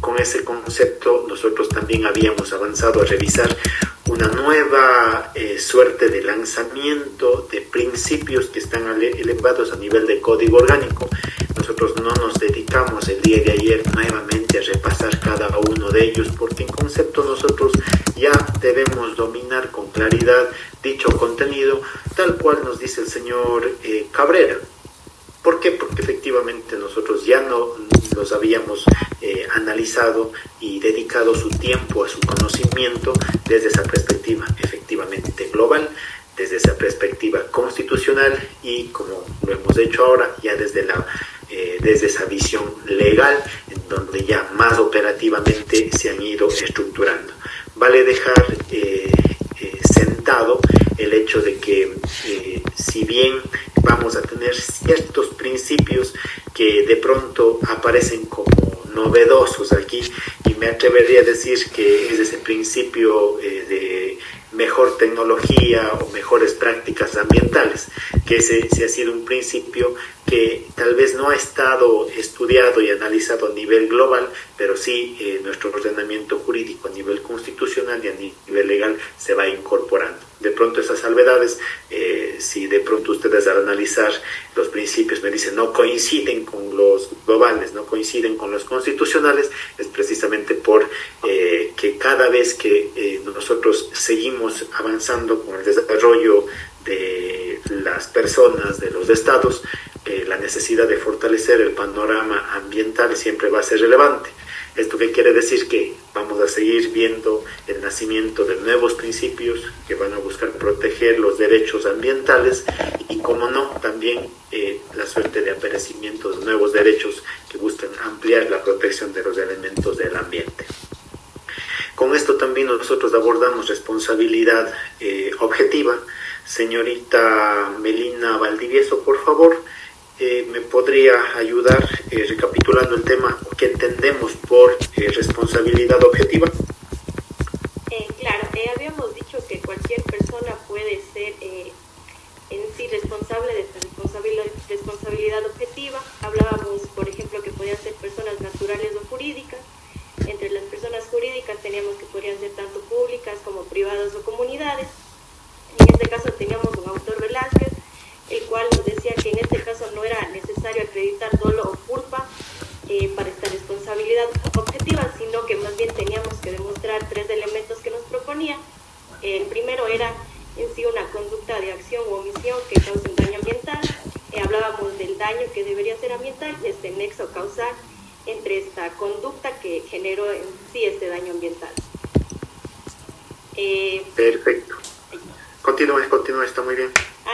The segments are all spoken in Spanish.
con ese concepto nosotros también habíamos avanzado a revisar una nueva suerte de lanzamiento de principios que están elevados a nivel de código orgánico. Nosotros no nos dedicamos el día de ayer nuevamente a repasar cada uno de ellos, porque en concepto nosotros ya debemos dominar con claridad dicho contenido, tal cual nos dice el señor Cabrera. ¿Por qué? Porque efectivamente nosotros ya no los habíamos analizado y dedicado su tiempo a su conocimiento desde esa perspectiva efectivamente global, desde esa perspectiva constitucional y, como lo hemos hecho ahora, ya desde esa visión legal, en donde ya más operativamente se han ido estructurando. Vale dejar sentado el hecho de que si bien vamos a tener ciertos principios que de pronto aparecen como novedosos aquí, y me atrevería a decir que es ese principio de mejor tecnología o mejores prácticas ambientales, que ese ha sido un principio que tal vez no ha estado estudiado y analizado a nivel global, pero sí nuestro ordenamiento jurídico a nivel constitucional y a nivel legal se va incorporando. De pronto esas salvedades, si de pronto ustedes al analizar los principios me dicen no coinciden con los globales, no coinciden con los constitucionales, es precisamente por que cada vez que nosotros seguimos avanzando con el desarrollo de las personas, de los estados, la necesidad de fortalecer el panorama ambiental siempre va a ser relevante. ¿Esto qué quiere decir? Que vamos a seguir viendo el nacimiento de nuevos principios que van a buscar proteger los derechos ambientales y, como no, también la suerte de aparecimiento de nuevos derechos que buscan ampliar la protección de los elementos del ambiente. Con esto también nosotros abordamos responsabilidad objetiva. Señorita Melina Valdivieso, por favor, ¿me podría ayudar recapitulando el tema que entendemos por responsabilidad objetiva? Claro, habíamos dicho que cualquier persona puede ser en sí responsable de esta responsabilidad objetiva. Hablábamos, por ejemplo, que podían ser personas naturales o jurídicas. Entre las personas jurídicas teníamos que podrían ser tanto públicas como privadas o comunidades. En este caso teníamos un autor Velázquez, el cual nos decía que en este caso no era necesario acreditar dolo o culpa para esta responsabilidad objetiva, sino que más bien teníamos que demostrar 3 elementos que nos proponía. El primero era en sí una conducta de acción o omisión que cause un daño ambiental. Hablábamos del daño que debería ser ambiental, este nexo causal entre esta conducta que generó en sí este daño ambiental. Perfecto. Continúe, está muy bien.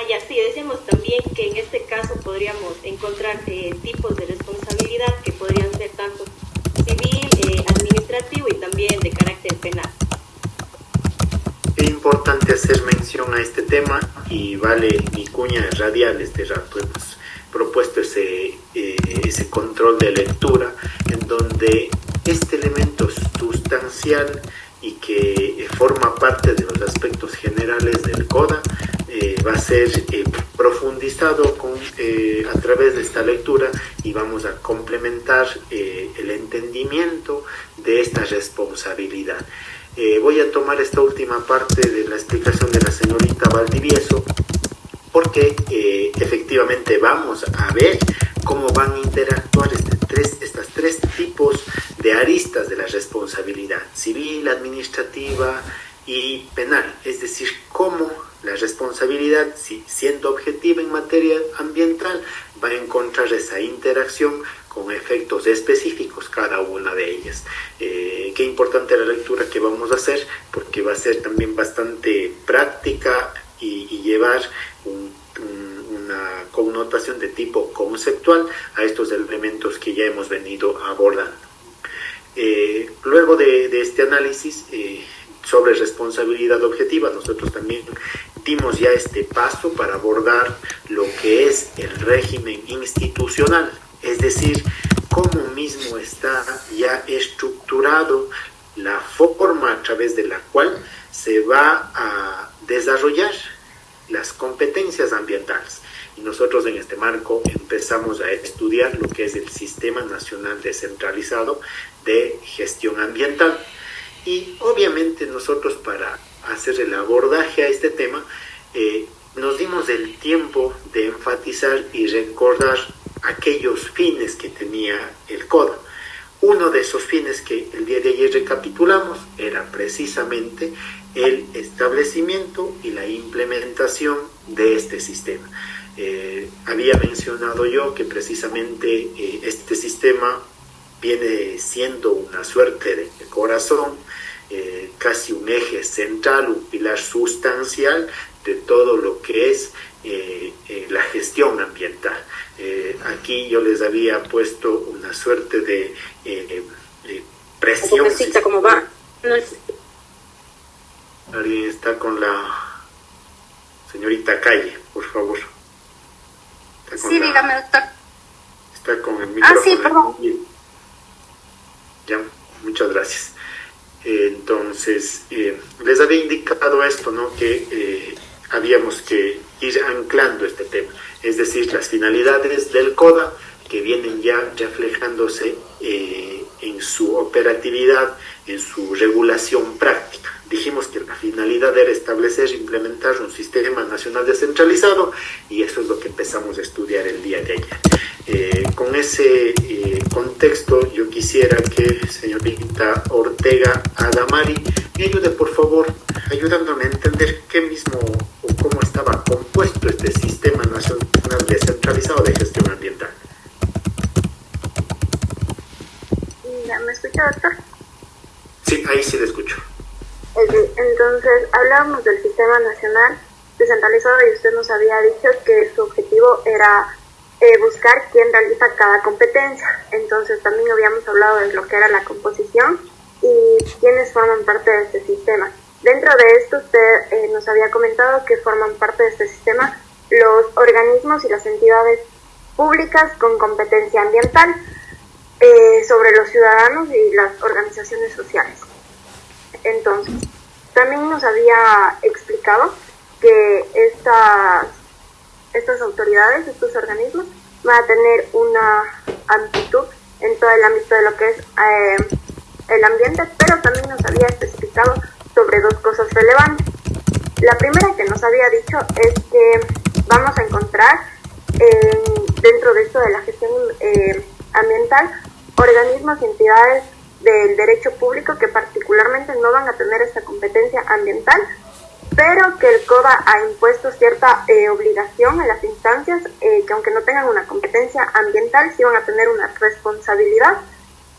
Ya sí, decíamos también que en este caso podríamos encontrar tipos de responsabilidad que podrían ser tanto civil, administrativo y también de carácter penal. Es importante hacer mención a este tema y vale mi cuña radial este rato. Hemos propuesto ese control de lectura en donde este elemento sustancial y que forma parte de los aspectos generales del CODA va a ser profundizado a través de esta lectura y vamos a complementar el entendimiento de esta responsabilidad. Voy a tomar esta última parte de la explicación de la señorita Valdivieso porque efectivamente vamos a ver cómo van a interactuar estas 3 tipos de aristas de la responsabilidad civil, administrativa y penal, es decir, cómo la responsabilidad, siendo objetiva en materia ambiental, va a encontrar esa interacción con efectos específicos cada una de ellas. Qué importante la lectura que vamos a hacer, porque va a ser también bastante práctica y llevar una connotación de tipo conceptual a estos elementos que ya hemos venido abordando. Luego de este análisis sobre responsabilidad objetiva, nosotros también dimos ya este paso para abordar lo que es el régimen institucional, es decir, cómo mismo está ya estructurado la forma a través de la cual se va a desarrollar las competencias ambientales. Y nosotros en este marco empezamos a estudiar lo que es el Sistema Nacional Descentralizado de gestión ambiental. Y obviamente nosotros, para hacer el abordaje a este tema, nos dimos el tiempo de enfatizar y recordar aquellos fines que tenía el CODA. Uno de esos fines que el día de ayer recapitulamos era precisamente el establecimiento y la implementación de este sistema. Había mencionado yo que precisamente este sistema viene siendo una suerte de corazón, casi un eje central, un pilar sustancial de todo lo que es la gestión ambiental. Aquí yo les había puesto una suerte de presión. ¿Cómo va? No es... Alguien está con la señorita Calle, por favor. Sí, dígame, doctor. Está con el micrófono. Sí, perdón. Ya, muchas gracias. Entonces, les había indicado esto, ¿no? Que habíamos que ir anclando este tema, es decir, las finalidades del CODA, que vienen ya reflejándose en su operatividad, en su regulación práctica. Dijimos que la finalidad era establecer e implementar un sistema nacional descentralizado, y eso es lo que empezamos a estudiar el día de ayer. Con ese contexto, yo quisiera que señorita Ortega Adamari me ayude, por favor, ayudándome a entender qué mismo o cómo estaba compuesto este sistema nacional descentralizado de gestión ambiental. ¿Me escucha, doctor? Sí, ahí sí le escucho. Entonces, hablábamos del sistema nacional descentralizado y usted nos había dicho que su objetivo era buscar quién realiza cada competencia. Entonces, también habíamos hablado de lo que era la composición y quiénes forman parte de este sistema. Dentro de esto, usted nos había comentado que forman parte de este sistema los organismos y las entidades públicas con competencia ambiental sobre los ciudadanos y las organizaciones sociales. Entonces, también nos había explicado que estas autoridades, estos organismos, van a tener una amplitud en todo el ámbito de lo que es el ambiente, pero también nos había especificado sobre dos cosas relevantes. La primera que nos había dicho es que vamos a encontrar dentro de esto de la gestión ambiental organismos y entidades del derecho público que particularmente no van a tener esta competencia ambiental, pero que el CODA ha impuesto cierta obligación a las instancias que, aunque no tengan una competencia ambiental, sí van a tener una responsabilidad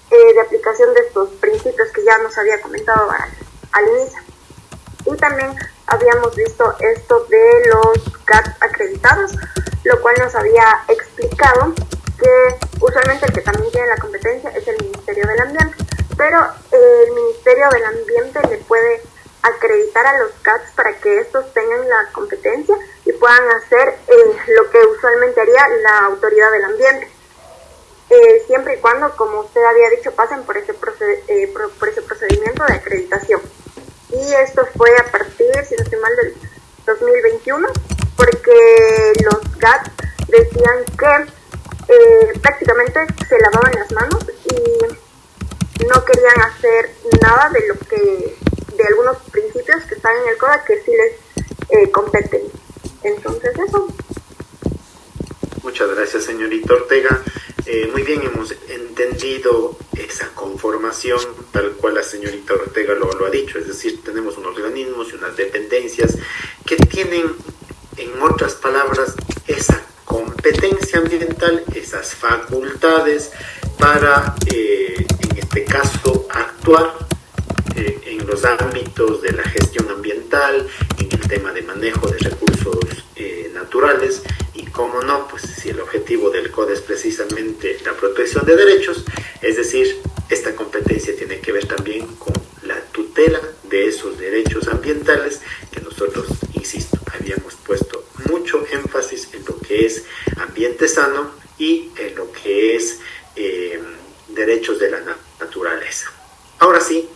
de aplicación de estos principios que ya nos había comentado al inicio. Y también habíamos visto esto de los GATS acreditados, lo cual nos había explicado que usualmente el que también tiene la competencia es el Ministerio del Ambiente, pero el Ministerio del Ambiente le puede acreditar a los GATS para que estos tengan la competencia y puedan hacer lo que usualmente haría la Autoridad del Ambiente, siempre y cuando, como usted había dicho, pasen por ese procedimiento de acreditación. Y esto fue a partir, si no estoy mal, del 2021, porque los GATS decían que prácticamente se lavaban las manos y no querían hacer nada de algunos principios que están en el CODA que sí les competen. Entonces eso. Muchas gracias, señorita Ortega. Muy bien, hemos entendido esa conformación tal cual la señorita Ortega lo ha dicho, es decir, tenemos unos organismos y unas dependencias que tienen, en otras palabras, esa competencia ambiental, esas facultades para, en este caso, actuar en los ámbitos de la gestión ambiental, en el tema de manejo de recursos naturales, y cómo no, pues si el objetivo del CODA es precisamente la protección de derechos, es decir, esta competencia tiene que ver también con la tutela de esos derechos ambientales que nosotros, insisto, habíamos puesto mucho énfasis en lo que es ambiente sano y en lo que es derechos de la naturaleza. Ahora sí,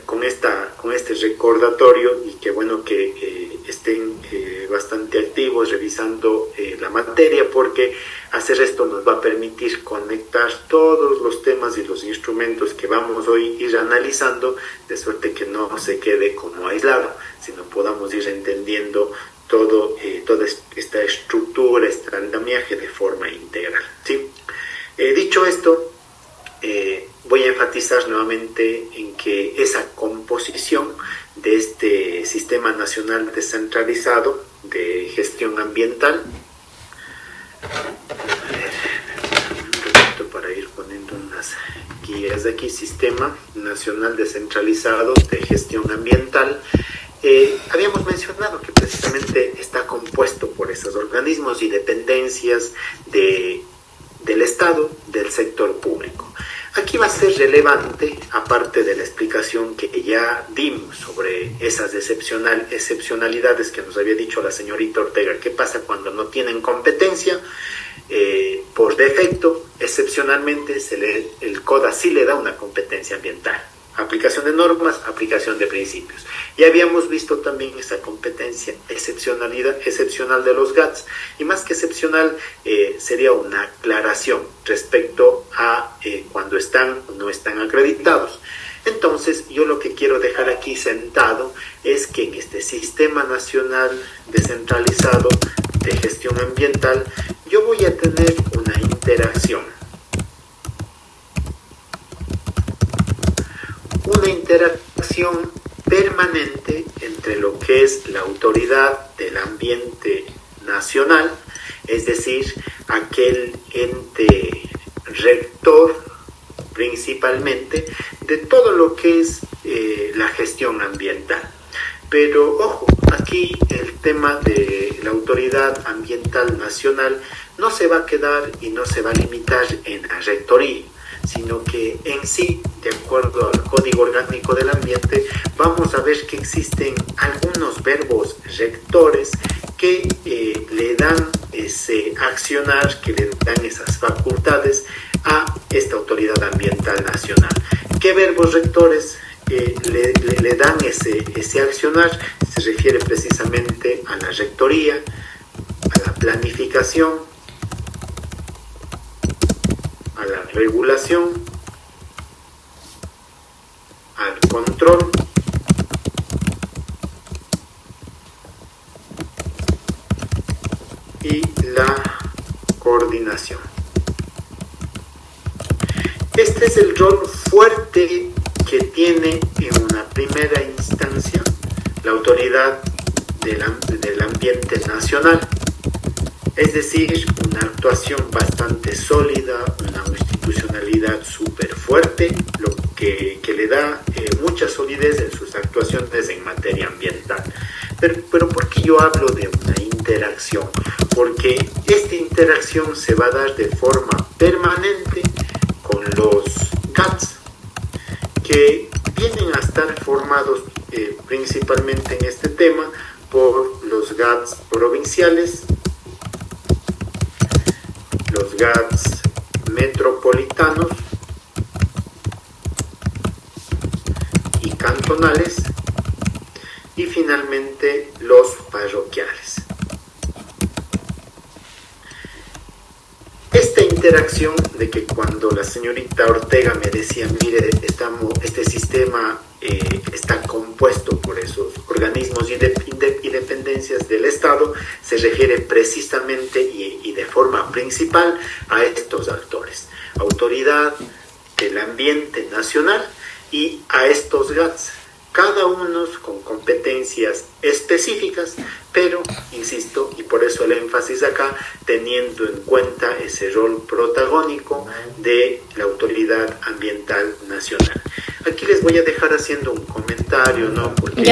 con este recordatorio, y qué bueno que estén bastante activos revisando la materia, porque hacer esto nos va a permitir conectar todos los temas y los instrumentos que vamos hoy ir analizando, de suerte que no se quede como aislado, sino podamos ir entendiendo toda esta estructura, este andamiaje de forma integral, ¿sí? Dicho esto, voy a enfatizar nuevamente en que esa composición de este Sistema Nacional Descentralizado de Gestión Ambiental, para ir poniendo unas guías de aquí, Sistema Nacional Descentralizado de Gestión Ambiental, habíamos mencionado que precisamente está compuesto por esos organismos y dependencias del Estado, del sector público. Aquí va a ser relevante, aparte de la explicación que ya dimos sobre esas excepcionalidades que nos había dicho la señorita Ortega, qué pasa cuando no tienen competencia. Por defecto, excepcionalmente, el CODA sí le da una competencia ambiental. Aplicación de normas, aplicación de principios. Ya habíamos visto también esa competencia excepcional de los GATS, y más que excepcional sería una aclaración respecto a cuando están o no están acreditados. Entonces, yo lo que quiero dejar aquí sentado es que en este Sistema Nacional Descentralizado de Gestión Ambiental, yo voy a tener una interacción permanente entre lo que es la Autoridad del Ambiente Nacional, es decir, aquel ente rector principalmente de todo lo que es la gestión ambiental. Pero ojo, aquí el tema de la Autoridad Ambiental Nacional no se va a quedar y no se va a limitar en la rectoría, sino que en sí, de acuerdo al Código Orgánico del Ambiente, vamos a ver que existen algunos verbos rectores que le dan ese accionar, que le dan esas facultades a esta Autoridad Ambiental Nacional. ¿Qué verbos rectores le dan ese accionar? Se refiere precisamente a la rectoría, a la planificación, a la regulación, al control y la coordinación. Este es el rol fuerte que tiene en una primera instancia la Autoridad del Ambiente Nacional, es decir, una actuación bastante sólida, una institucionalidad súper fuerte, lo que le da mucha solidez en sus actuaciones en materia ambiental. Pero ¿por qué yo hablo de una interacción? Porque esta interacción se va a dar de forma permanente con los GATS, que vienen a estar formados principalmente en este tema por los GATS provinciales, los GATS metropolitanos y cantonales, y finalmente los parroquiales. Esta interacción de que cuando la señorita Ortega me decía, mire, este sistema está compuesto por esos organismos y dependencias del Estado, se refiere precisamente y de forma principal a estos actores: Autoridad del Ambiente Nacional y a estos GATS, cada uno con competencias específicas, pero, insisto, y por eso el énfasis acá, teniendo en cuenta ese rol protagónico de la Autoridad Ambiental Nacional. Aquí les voy a dejar haciendo un comentario, ¿no? Porque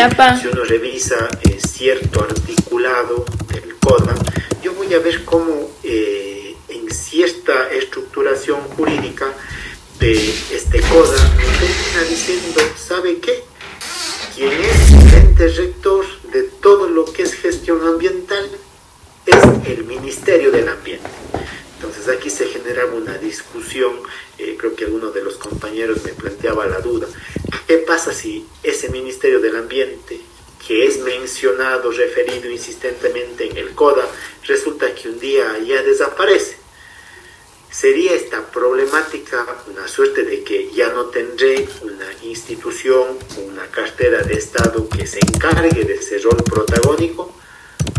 si uno revisa cierto articulado del CODA, yo voy a ver cómo en cierta estructuración jurídica de este CODA me termina diciendo, ¿sabe qué? Quien es el ente rector de todo lo que es gestión ambiental es el Ministerio del Ambiente. Entonces aquí se generaba una discusión, creo que alguno de los compañeros me planteaba la duda, ¿qué pasa si ese Ministerio del Ambiente, que es mencionado, referido insistentemente en el CODA, resulta que un día ya desaparece. Sería esta problemática una suerte de que ya no tendré una institución, una cartera de Estado que se encargue de ese rol protagónico.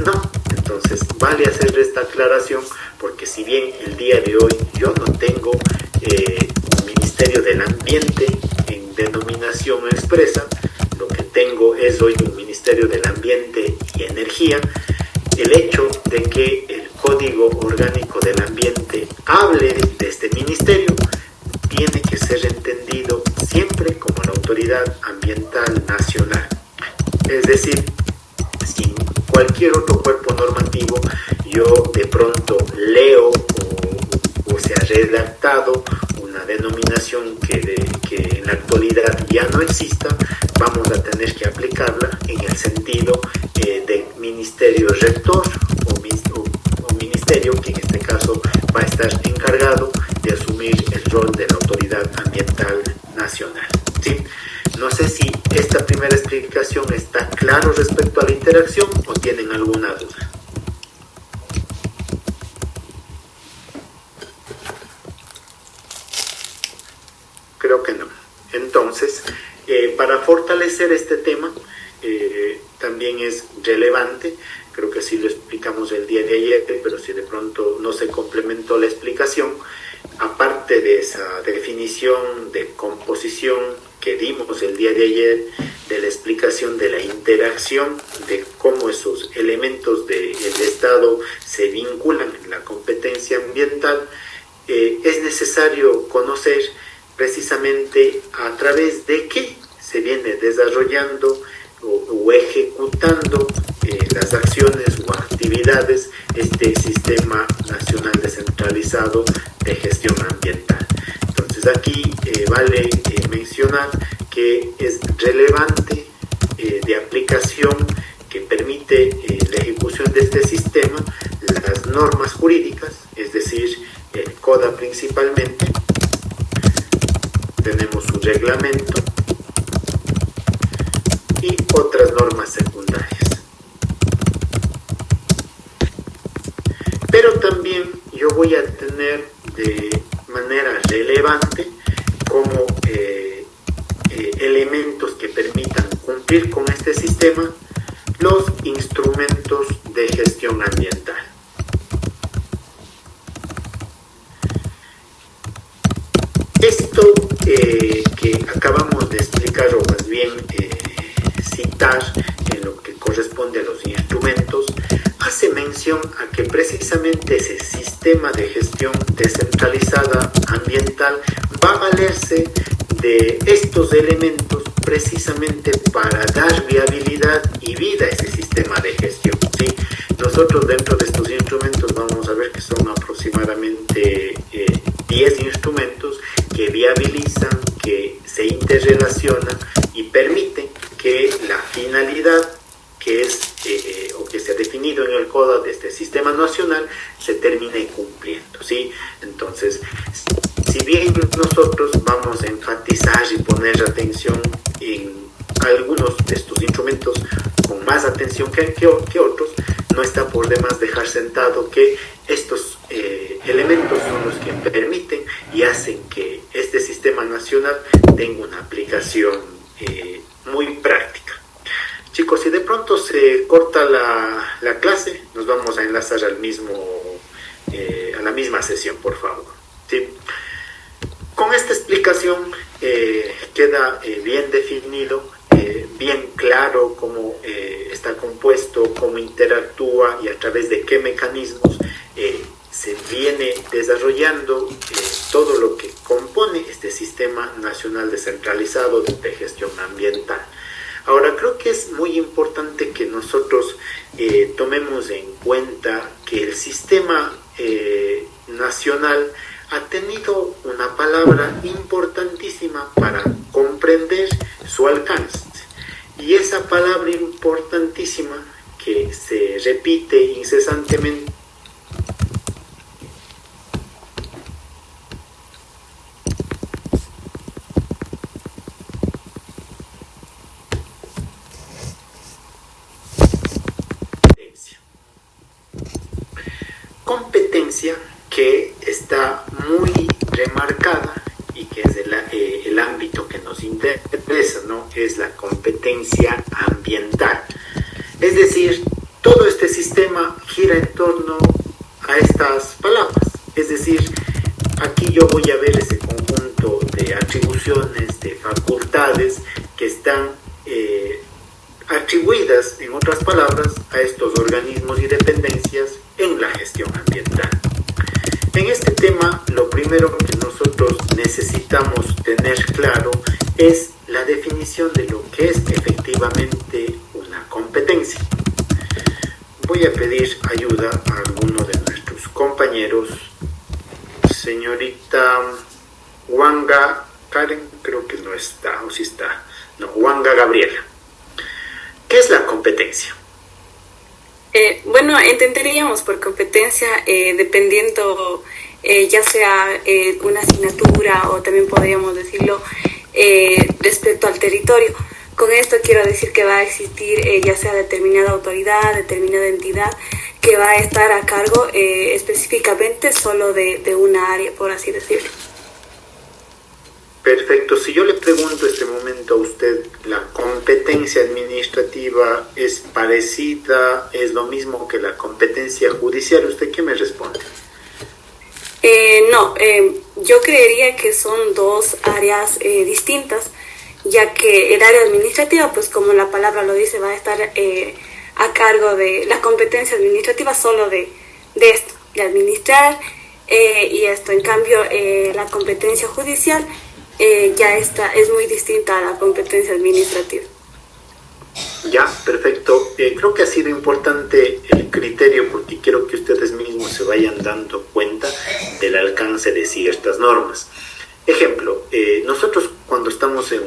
No, entonces vale hacer esta aclaración, porque si bien el día de hoy yo no tengo un Ministerio del Ambiente en denominación expresa, lo que tengo es hoy un Ministerio del Ambiente y Energía. El hecho de que el Código Orgánico del Ambiente hable de este ministerio tiene que ser entendido siempre como la Autoridad Ambiental Nacional. Es decir, sin cualquier otro cuerpo normativo, yo de pronto leo o se ha redactado una denominación que en la actualidad ya no exista, vamos a tener que aplicarla en el sentido de ministerio rector o ministerio que en este caso va a estar encargado de asumir el rol de la Autoridad Ambiental Nacional. ¿Sí? No sé si esta primera explicación está claro respecto a la interacción o tienen alguna duda. Creo que no. Entonces, para fortalecer este tema, también es relevante, creo que sí lo explicamos el día de ayer, pero si de pronto no se complementó la explicación, aparte de esa definición de composición que dimos el día de ayer, de la explicación de la interacción, de cómo esos elementos del Estado se vinculan en la competencia ambiental, es necesario conocer precisamente a través de qué se viene desarrollando o ejecutando las acciones o actividades este Sistema Nacional Descentralizado de Gestión Ambiental. Entonces aquí vale mencionar que es relevante de aplicación que permite la ejecución de este sistema las normas jurídicas, es decir, el CODA principalmente. Tenemos su reglamento y otras normas secundarias. Pero también yo voy a tener de manera relevante como elementos que permitan cumplir con este sistema los instrumentos de gestión ambiental. Esto que acabamos de explicar, o más bien citar en lo que corresponde a los instrumentos, hace mención a que precisamente ese sistema de gestión descentralizada ambiental va a valerse de estos elementos precisamente para dar viabilidad y vida a ese sistema de gestión, ¿sí? Nosotros dentro de estos instrumentos vamos a ver que son aproximadamente 10 instrumentos que viabilizan, que se interrelacionan y permiten que la finalidad que es o que se ha definido en el CODA de este sistema nacional se termine cumpliendo, ¿sí? Entonces, si bien nosotros vamos a enfatizar y poner atención en algunos de estos instrumentos con más atención que otros, no está por demás dejar sentado que estos elementos son los que permiten y hacen que este sistema nacional tenga una aplicación muy práctica. Chicos, si de pronto se corta la clase, nos vamos a enlazar a la misma sesión, por favor. ¿Sí? Con esta explicación queda bien definido, bien claro cómo está compuesto, cómo interactúa y a través de qué mecanismos se viene desarrollando todo lo que compone este Sistema Nacional Descentralizado de Gestión Ambiental. Ahora, creo que es muy importante que nosotros tomemos en cuenta que el sistema nacional ha tenido una palabra importantísima para comprender su alcance. Y esa palabra importantísima que se repite incesantemente competencia que está muy remarcada y que es el ámbito que nos interesa, ¿no? Es la competencia ambiental. Es decir, todo este sistema gira en torno a estas palabras. Es decir, aquí yo voy a ver ese conjunto de atribuciones, de facultades que están atribuidas, en otras palabras, a estos organismos y dependencias en la gestión ambiental. En este tema, lo primero que nosotros necesitamos tener claro es la definición de lo que es efectivamente una competencia. Voy a pedir ayuda a alguno de nuestros compañeros. Señorita Wanga Karen, creo que no está, o sí está. No, Wanga Gabriela. ¿Qué es la competencia? Bueno, entenderíamos por competencia dependiendo ya sea una asignatura o también podríamos decirlo respecto al territorio. Con esto quiero decir que va a existir ya sea determinada autoridad, determinada entidad que va a estar a cargo específicamente solo de una área, por así decirlo. Perfecto. Si yo le pregunto en este momento a usted, ¿la competencia administrativa es parecida, es lo mismo que la competencia judicial? ¿Usted qué me responde? No, yo creería que son dos áreas distintas, ya que el área administrativa, pues como la palabra lo dice, va a estar a cargo de la competencia administrativa solo de esto, de administrar, y esto. En cambio, la competencia judicial ya es muy distinta a la competencia administrativa. Ya, perfecto. Creo que ha sido importante el criterio porque quiero que ustedes mismos se vayan dando cuenta del alcance de ciertas normas. Ejemplo, nosotros cuando estamos en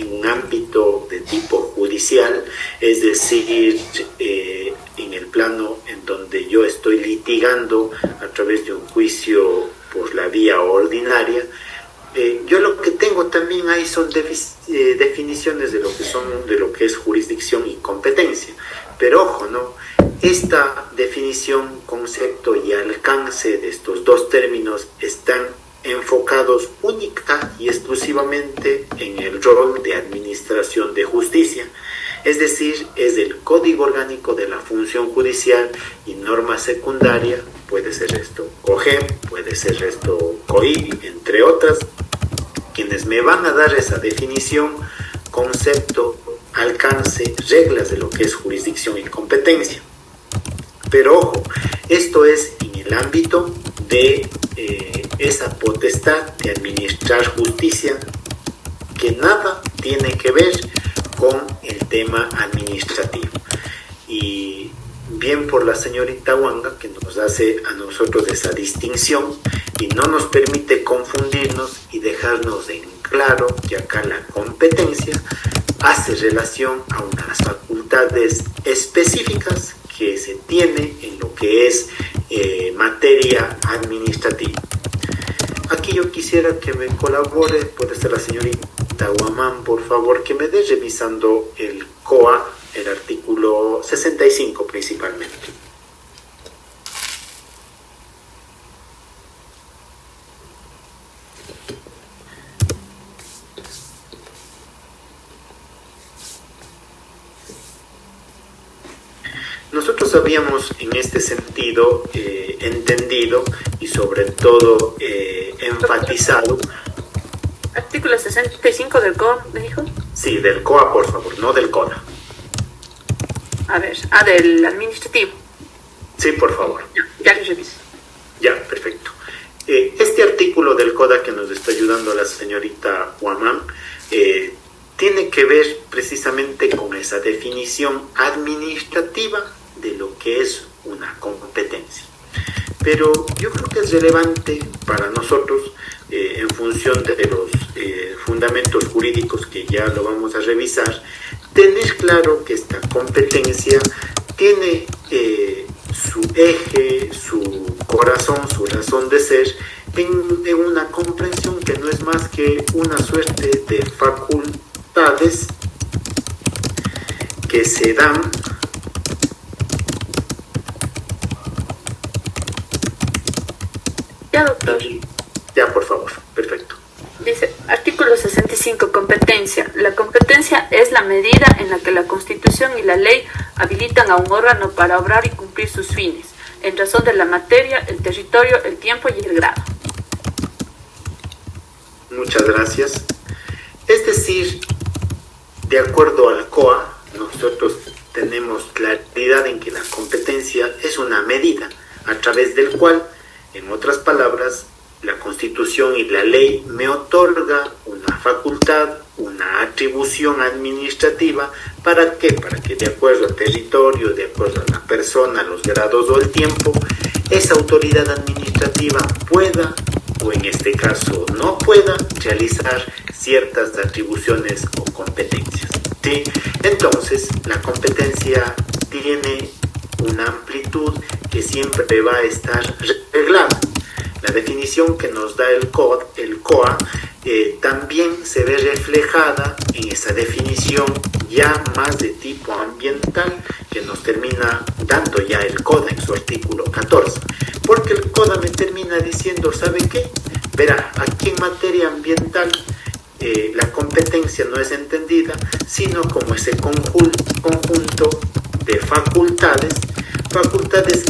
un ámbito de tipo judicial, es decir, en el plano en donde yo estoy litigando a través de un juicio por la vía ordinaria, yo lo que tengo también ahí son definiciones de lo que es jurisdicción y competencia. Pero ojo, ¿no? Esta definición, concepto y alcance de estos dos términos están enfocados única y exclusivamente en el rol de administración de justicia. Es decir, es del Código Orgánico de la Función Judicial y norma secundaria, puede ser esto COGEM, puede ser esto COIB, entre otras, quienes me van a dar esa definición, concepto, alcance, reglas de lo que es jurisdicción y competencia. Pero ojo, esto es en el ámbito de esa potestad de administrar justicia que nada tiene que ver con el tema administrativo. Y bien por la señorita Wanga, que nos hace a nosotros esa distinción y no nos permite confundirnos y dejarnos en claro que acá la competencia hace relación a unas facultades específicas que se tiene en lo que es materia administrativa. Aquí yo quisiera que me colabore, puede ser la señorita Guamán, por favor, que me dé revisando el COA, el artículo 65 principalmente. Nosotros habíamos en este sentido entendido y sobre todo enfatizado. Artículo 65 del COA, ¿me dijo? Sí, del COA, por favor, no del CODA. A ver, del administrativo. Sí, por favor. Ya lo reviso. Ya, perfecto. Este artículo del CODA que nos está ayudando la señorita Guamán tiene que ver precisamente con esa definición administrativa de lo que es una competencia. Pero yo creo que es relevante para nosotros, en función de los fundamentos jurídicos que ya lo vamos a revisar, tener claro que esta competencia tiene su eje, su corazón, su razón de ser en una comprensión que no es más que una suerte de facultades que se dan Ya, doctor. Ya, por favor, perfecto. Dice, artículo 65, competencia. La competencia es la medida en la que la Constitución y la ley habilitan a un órgano para obrar y cumplir sus fines, en razón de la materia, el territorio, el tiempo y el grado. Muchas gracias. Es decir, de acuerdo al COA, nosotros tenemos claridad en que la competencia es una medida a través del cual, en otras palabras, la Constitución y la ley me otorga una facultad, una atribución administrativa. ¿Para qué? Para que de acuerdo al territorio, de acuerdo a la persona, los grados o el tiempo, esa autoridad administrativa pueda, o en este caso no pueda, realizar ciertas atribuciones o competencias. ¿Sí? Entonces, la competencia tiene una amplitud que siempre va a estar reglada. La definición que nos da el COA, también se ve reflejada en esa definición ya más de tipo ambiental que nos termina dando ya el CODA en su artículo 14. Porque el CODA me termina diciendo, ¿sabe qué? Verá, aquí en materia ambiental la competencia no es entendida sino como ese conjunto de facultades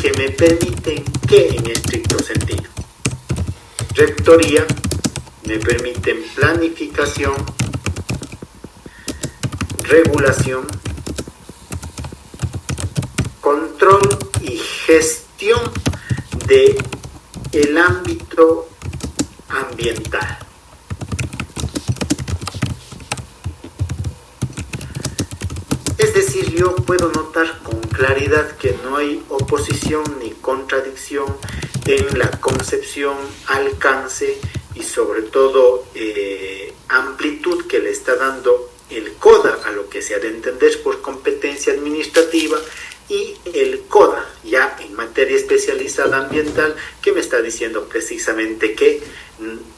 que me permiten que en estricto sentido. Rectoría, me permiten planificación, regulación, control y gestión de el ámbito ambiental. Es decir, yo puedo notar con claridad que no hay oposición ni contradicción en la concepción, alcance y sobre todo amplitud que le está dando el CODA a lo que se ha de entender por competencia administrativa y el CODA ya en materia especializada ambiental que me está diciendo precisamente que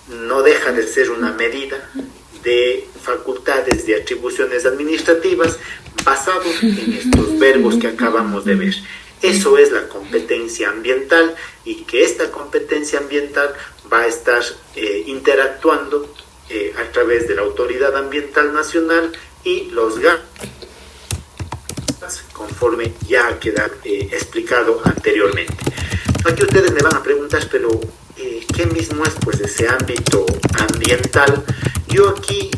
no deja de ser una medida de facultades de atribuciones administrativas basados en estos verbos que acabamos de ver. Eso es la competencia ambiental y que esta competencia ambiental va a estar interactuando a través de la Autoridad Ambiental Nacional y los GANs, conforme ya ha quedado explicado anteriormente. Aquí ustedes me van a preguntar, pero ¿qué mismo es pues ese ámbito ambiental? Yo aquí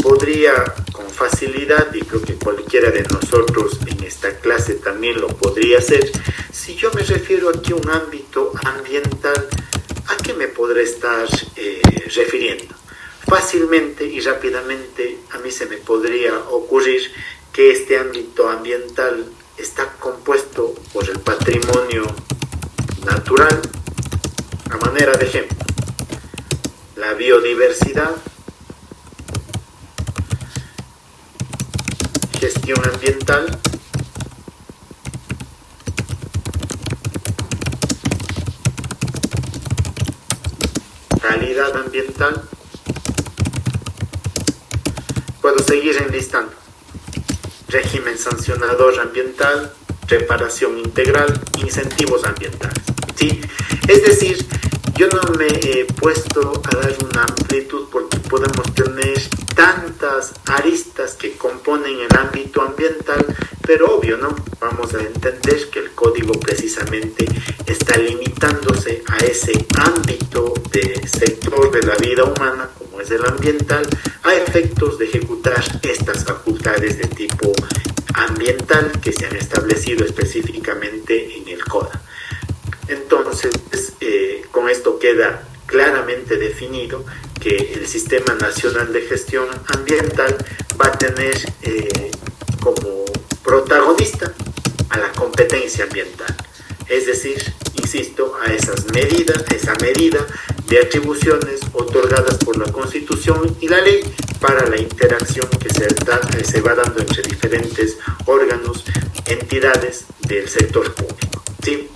podría con facilidad, y creo que cualquiera de nosotros en esta clase también lo podría hacer, si yo me refiero aquí a un ámbito ambiental, ¿a qué me podré estar refiriendo? Fácilmente y rápidamente a mí se me podría ocurrir que este ámbito ambiental está compuesto por el patrimonio natural, a manera de ejemplo, la biodiversidad, gestión ambiental, calidad ambiental. Puedo seguir enlistando. Régimen sancionador ambiental, reparación integral, incentivos ambientales. ¿Sí? Es decir, yo no me he puesto a dar una amplitud porque podemos tener tantas aristas que componen el ámbito ambiental, pero obvio, ¿no? Vamos a entender que el código precisamente está limitándose a ese ámbito de sector de la vida humana, como es el ambiental, a efectos de ejecutar estas facultades de tipo ambiental que se han establecido específicamente en el CODA. Entonces, con esto queda claramente definido que el Sistema Nacional de Gestión Ambiental va a tener como protagonista a la competencia ambiental. Es decir, insisto, a esa medida de atribuciones otorgadas por la Constitución y la ley para la interacción que se va dando entre diferentes órganos, entidades del sector público. ¿Sí?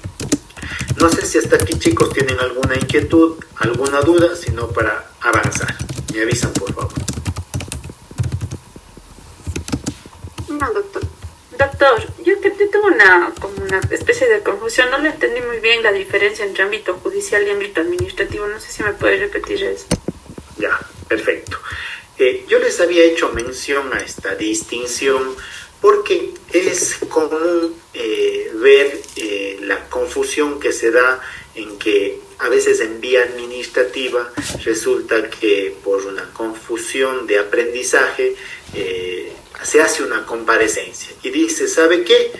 No sé si hasta aquí, chicos, tienen alguna inquietud, alguna duda, sino para avanzar. Me avisan, por favor. No, doctor. Doctor, yo tengo como una especie de confusión, no le entendí muy bien la diferencia entre ámbito judicial y ámbito administrativo, no sé si me puede repetir eso. Ya, perfecto. Yo les había hecho mención a esta distinción porque es común ver la confusión que se da en que a veces en vía administrativa resulta que por una confusión de aprendizaje se hace una comparecencia y dice, ¿sabe qué?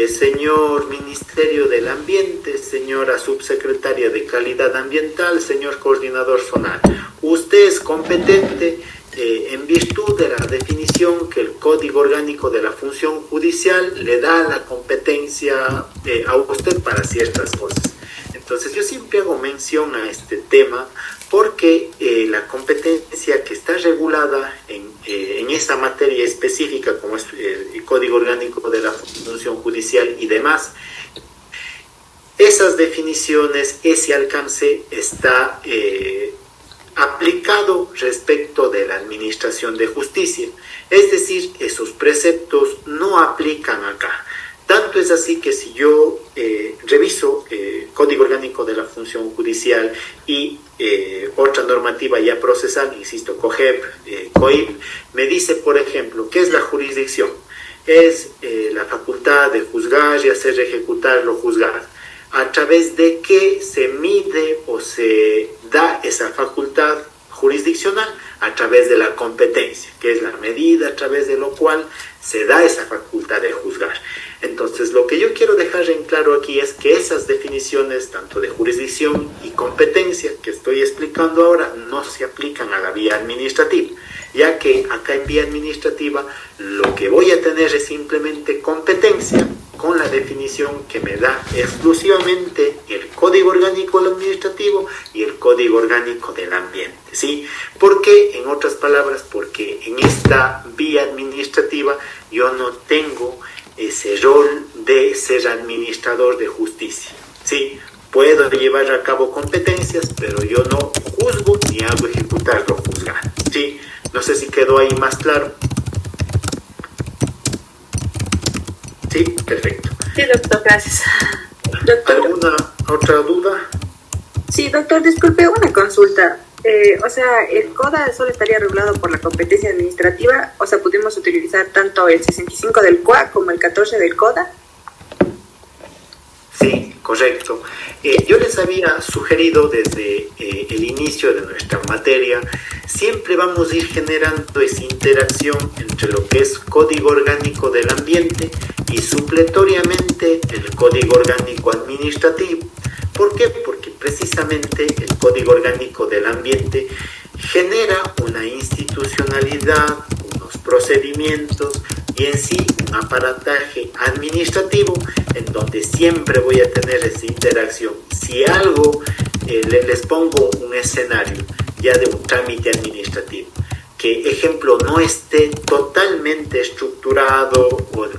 Señor Ministerio del Ambiente, señora Subsecretaria de Calidad Ambiental, señor Coordinador Zonal, usted es competente en virtud de la definición que el Código Orgánico de la Función Judicial le da la competencia a usted para ciertas cosas. Entonces yo siempre hago mención a este tema porque la competencia que está regulada en esa materia específica como es el Código Orgánico de la Función Judicial y demás, esas definiciones, ese alcance está aplicado respecto de la administración de justicia, es decir, esos preceptos no aplican acá. Tanto es así que si yo reviso Código Orgánico de la Función Judicial y otra normativa ya procesal, insisto, COGEP, COIP, me dice, por ejemplo, ¿qué es la jurisdicción? Es la facultad de juzgar y hacer ejecutar lo juzgado. ¿A través de qué se mide o se da esa facultad jurisdiccional? A través de la competencia, que es la medida a través de lo cual se da esa facultad de juzgar. Entonces, lo que yo quiero dejar en claro aquí es que esas definiciones, tanto de jurisdicción y competencia, que estoy explicando ahora, no se aplican a la vía administrativa, ya que acá en vía administrativa lo que voy a tener es simplemente competencia con la definición que me da exclusivamente el Código Orgánico Administrativo y el Código Orgánico del Ambiente, ¿sí? ¿Por qué? En otras palabras, porque en esta vía administrativa yo no tengo ese rol de ser administrador de justicia, ¿sí? Puedo llevar a cabo competencias, pero yo no juzgo ni hago ejecutar lo juzgado, ¿sí? No sé si quedó ahí más claro. Sí, perfecto. Sí, doctor, gracias. Doctor, ¿alguna otra duda? Sí, doctor, disculpe, una consulta. O sea, ¿el CODA solo estaría regulado por la competencia administrativa? O sea, ¿pudimos utilizar tanto el 65 del COA como el 14 del CODA? Sí, correcto. Yo les había sugerido desde el inicio de nuestra materia, siempre vamos a ir generando esa interacción entre lo que es Código Orgánico del Ambiente y supletoriamente el Código Orgánico Administrativo. ¿Por qué? Porque precisamente el Código Orgánico del Ambiente genera una institucionalidad, unos procedimientos y en sí un aparataje administrativo en donde siempre voy a tener esa interacción. Si algo, les pongo un escenario ya de un trámite administrativo, que ejemplo no esté totalmente estructurado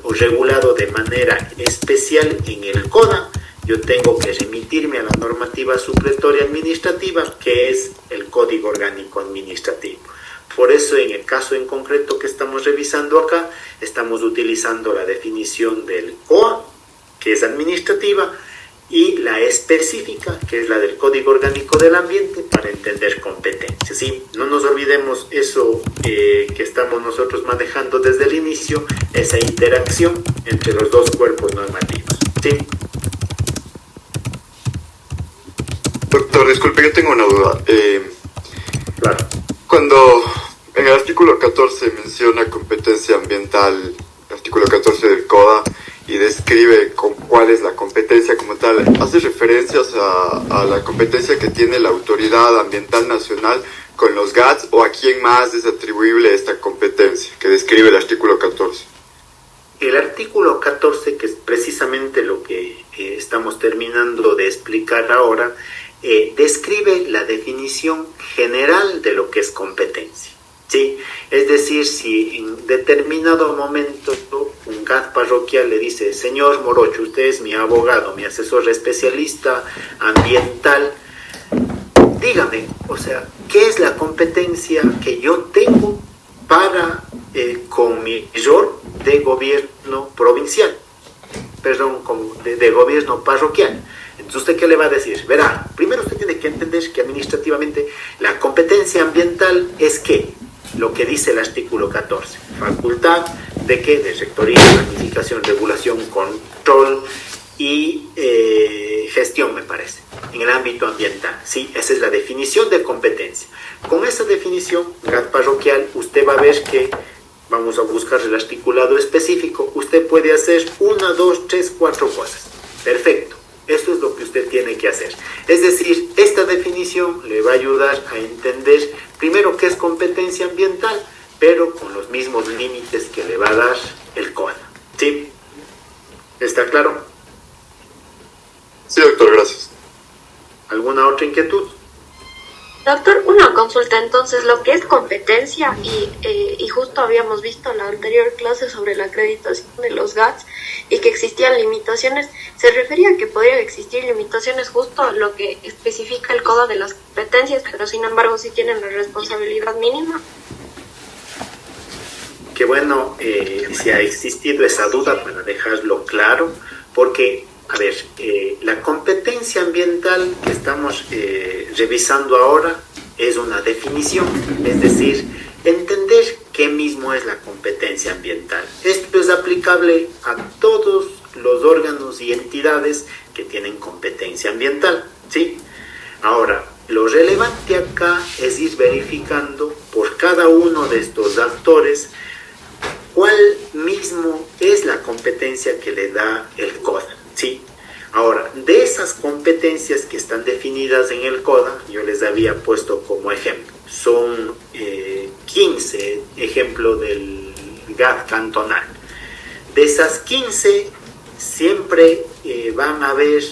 o regulado de manera especial en el CODA, yo tengo que remitirme a la normativa supletoria administrativa, que es el Código Orgánico Administrativo. Por eso, en el caso en concreto que estamos revisando acá, estamos utilizando la definición del COA, que es administrativa, y la específica, que es la del Código Orgánico del Ambiente, para entender competencia, ¿sí? No nos olvidemos eso que estamos nosotros manejando desde el inicio, esa interacción entre los dos cuerpos normativos, ¿sí? Doctor, disculpe, yo tengo una duda. Claro. Cuando en el artículo 14 menciona competencia ambiental, el artículo 14 del CODA, y describe cuál es la competencia como tal, hace referencias a la competencia que tiene la Autoridad Ambiental Nacional con los GATS, o a quién más es atribuible esta competencia que describe el artículo 14. El artículo 14, que es precisamente lo que estamos terminando de explicar ahora, describe la definición general de lo que es competencia, ¿sí? Es decir, si en determinado momento un GAT parroquial le dice, señor Morocho, usted es mi abogado, mi asesor especialista ambiental, dígame, o sea, ¿qué es la competencia que yo tengo para, con mi rol, de gobierno provincial, perdón, de gobierno parroquial. Entonces, ¿usted qué le va a decir? Verá, primero usted tiene que entender que administrativamente la competencia ambiental es ¿qué? Lo que dice el artículo 14, facultad de ¿qué? De rectoría, planificación, regulación, control y gestión, me parece, en el ámbito ambiental. Sí, esa es la definición de competencia. Con esa definición, GAT parroquial, usted va a ver que vamos a buscar el articulado específico. Usted puede hacer 1, 2, 3, 4 cosas. Perfecto. Eso es lo que usted tiene que hacer. Es decir, esta definición le va a ayudar a entender primero qué es competencia ambiental, pero con los mismos límites que le va a dar el CODA. ¿Sí? ¿Está claro? Sí, doctor, gracias. ¿Alguna otra inquietud? Doctor, una consulta. Entonces, lo que es competencia y justo habíamos visto en la anterior clase sobre la acreditación de los GATS y que existían limitaciones, ¿se refería a que podrían existir limitaciones justo a lo que especifica el CODA de las competencias, pero sin embargo sí tienen la responsabilidad mínima? Qué bueno si ha existido esa duda para dejarlo claro, porque a ver, la competencia ambiental que estamos revisando ahora es una definición, es decir, entender qué mismo es la competencia ambiental. Esto es aplicable a todos los órganos y entidades que tienen competencia ambiental, ¿sí? Ahora, lo relevante acá es ir verificando por cada uno de estos actores cuál mismo es la competencia que le da el CODA. Sí. Ahora, de esas competencias que están definidas en el CODA, yo les había puesto como ejemplo, son 15 ejemplos del GAT cantonal. De esas 15, siempre van a haber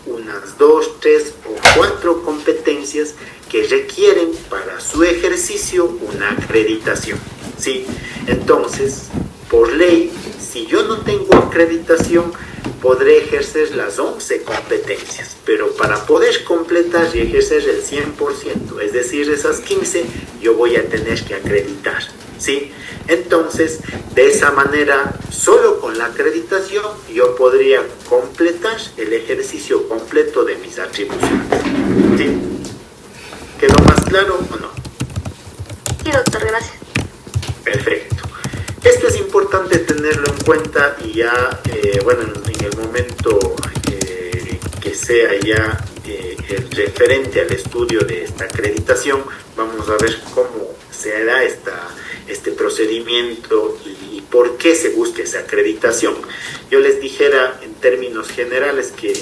unas 2, 3 o 4 competencias que requieren para su ejercicio una acreditación. ¿Sí? Entonces, por ley, si yo no tengo acreditación, podré ejercer las 11 competencias, pero para poder completar y ejercer el 100%, es decir, esas 15, yo voy a tener que acreditar, ¿sí? Entonces, de esa manera, solo con la acreditación, yo podría completar el ejercicio completo de mis atribuciones, ¿sí? ¿Quedó más claro o no? Sí, doctor, gracias. Perfecto. Esto es importante tenerlo en cuenta y ya, en el momento que sea ya el referente al estudio de esta acreditación, vamos a ver cómo se hará este procedimiento y por qué se busca esa acreditación. Yo les dijera en términos generales que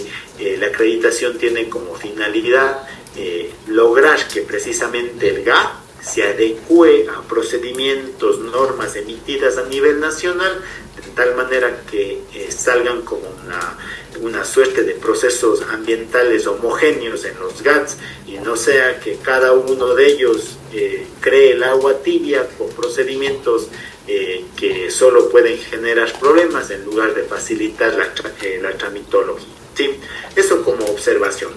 la acreditación tiene como finalidad lograr que precisamente el GAT se adecue a procedimientos, normas emitidas a nivel nacional, de tal manera que salgan como una suerte de procesos ambientales homogéneos en los GATS y no sea que cada uno de ellos cree el agua tibia con procedimientos que solo pueden generar problemas en lugar de facilitar la tramitología. ¿Sí? Eso como observación.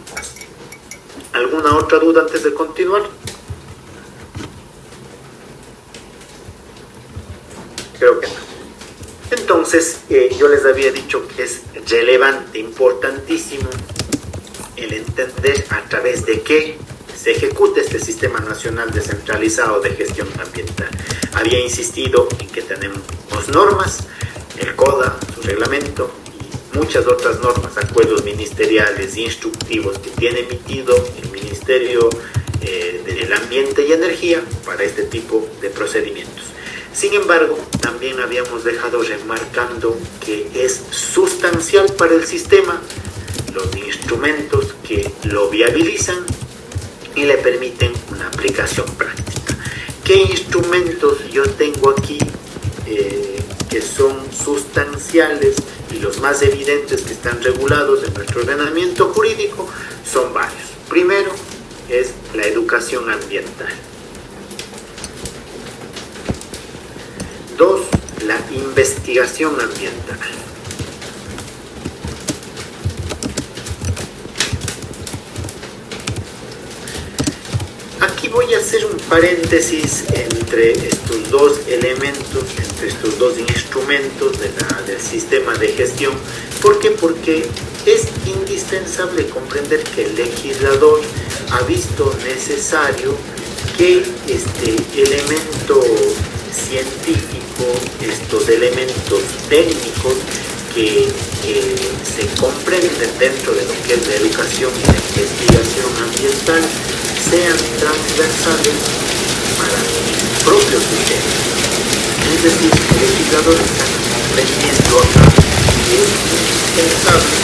¿Alguna otra duda antes de continuar? Creo que no. Entonces, yo les había dicho que es relevante, importantísimo el entender a través de qué se ejecuta este Sistema Nacional Descentralizado de Gestión Ambiental. Había insistido en que tenemos normas, el CODA, su reglamento y muchas otras normas, acuerdos ministeriales, instructivos que tiene emitido el Ministerio del Ambiente y Energía para este tipo de procedimientos. Sin embargo, también habíamos dejado remarcando que es sustancial para el sistema los instrumentos que lo viabilizan y le permiten una aplicación práctica. ¿Qué instrumentos yo tengo aquí que son sustanciales y los más evidentes que están regulados en nuestro ordenamiento jurídico? Son varios. Primero es la educación ambiental. 2. La investigación ambiental. 3. voy a hacer un paréntesis entre estos dos elementos, entre estos dos instrumentos del sistema de gestión. ¿Por qué? Porque es indispensable comprender que el legislador ha visto necesario que este elemento científico, estos elementos técnicos que se comprenden dentro de lo que es la educación y la investigación ambiental, sean transversales para el propio sistema. Es decir, el legislador está comprendiendo acá que es indispensable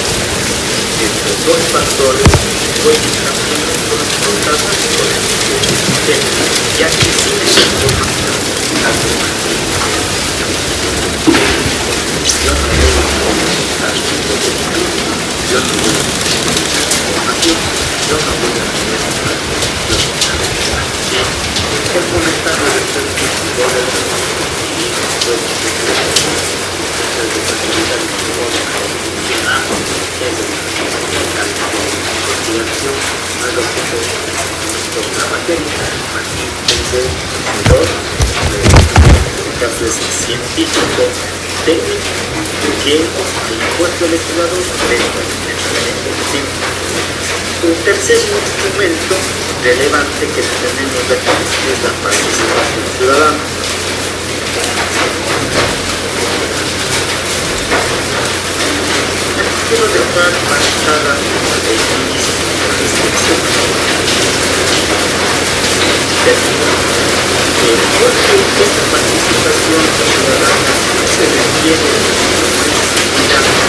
que estos dos factores pueden también confrontar con el sistema, ya que sin esa información la científico técnico que el impuesto legislador dentro del un tercer instrumento relevante que tenemos aquí es la participación ciudadana. Quiero dejar marcada la definición de esta sección. Porque esta participación ciudadana se refiere a la necesidad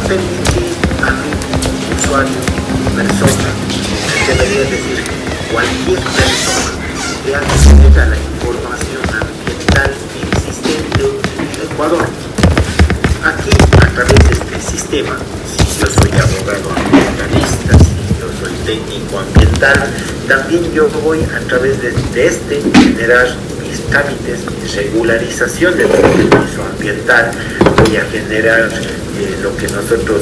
permitir a mí, usuario, persona, debería decir cualquier persona, que acceda a la información ambiental existente en Ecuador. Aquí, a través de este sistema, si yo soy abogado ambientalista, si yo soy técnico ambiental, también yo voy a través de este generar mis trámites, mis regularizaciones del permiso ambiental, voy a generar lo que nosotros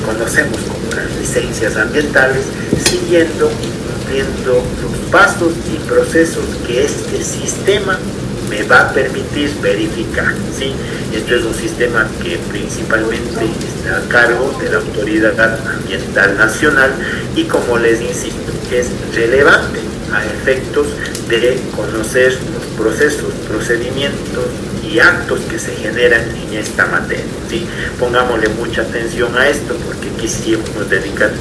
conocemos como las licencias ambientales, siguiendo y cumpliendo los pasos y procesos que este sistema me va a permitir verificar, ¿sí? Esto es un sistema que principalmente está a cargo de la Autoridad Ambiental Nacional y, como les insisto, es relevante a efectos de conocer los procesos, procedimientos y actos que se generan en esta materia, ¿sí? Pongámosle mucha atención a esto, porque quisiéramos dedicar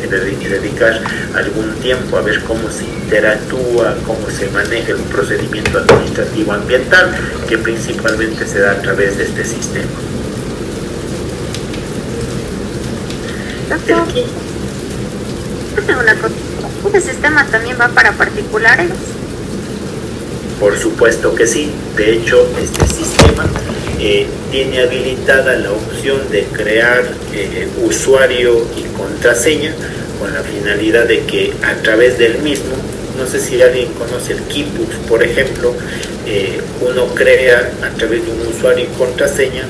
algún tiempo a ver cómo se interactúa, cómo se maneja el procedimiento administrativo ambiental, que principalmente se da a través de este sistema. Doctor, una cosa. ¿Este sistema también va para particulares? Por supuesto que sí. De hecho, este sistema tiene habilitada la opción de crear usuario y contraseña, con la finalidad de que a través del mismo, no sé si alguien conoce el Kipux, por ejemplo, uno crea a través de un usuario y contraseña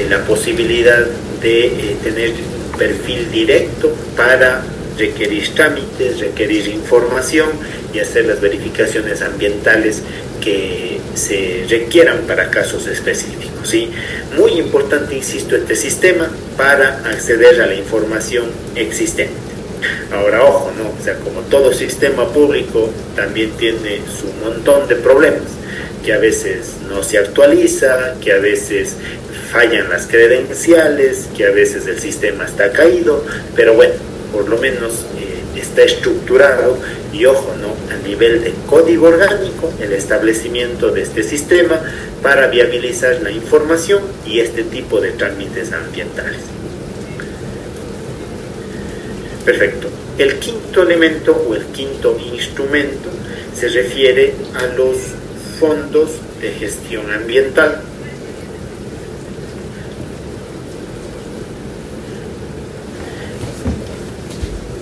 la posibilidad de tener un perfil directo para requerir trámites, requerir información y hacer las verificaciones ambientales que se requieran para casos específicos, ¿sí? Muy importante, insisto, este sistema para acceder a la información existente. Ahora, ojo, ¿no? O sea, como todo sistema público, también tiene su montón de problemas, que a veces no se actualiza, que a veces fallan las credenciales, que a veces el sistema está caído, pero bueno, por lo menos está estructurado y, ojo, ¿no?, a nivel de código orgánico, el establecimiento de este sistema para viabilizar la información y este tipo de trámites ambientales. Perfecto. El quinto elemento o el quinto instrumento se refiere a los fondos de gestión ambiental.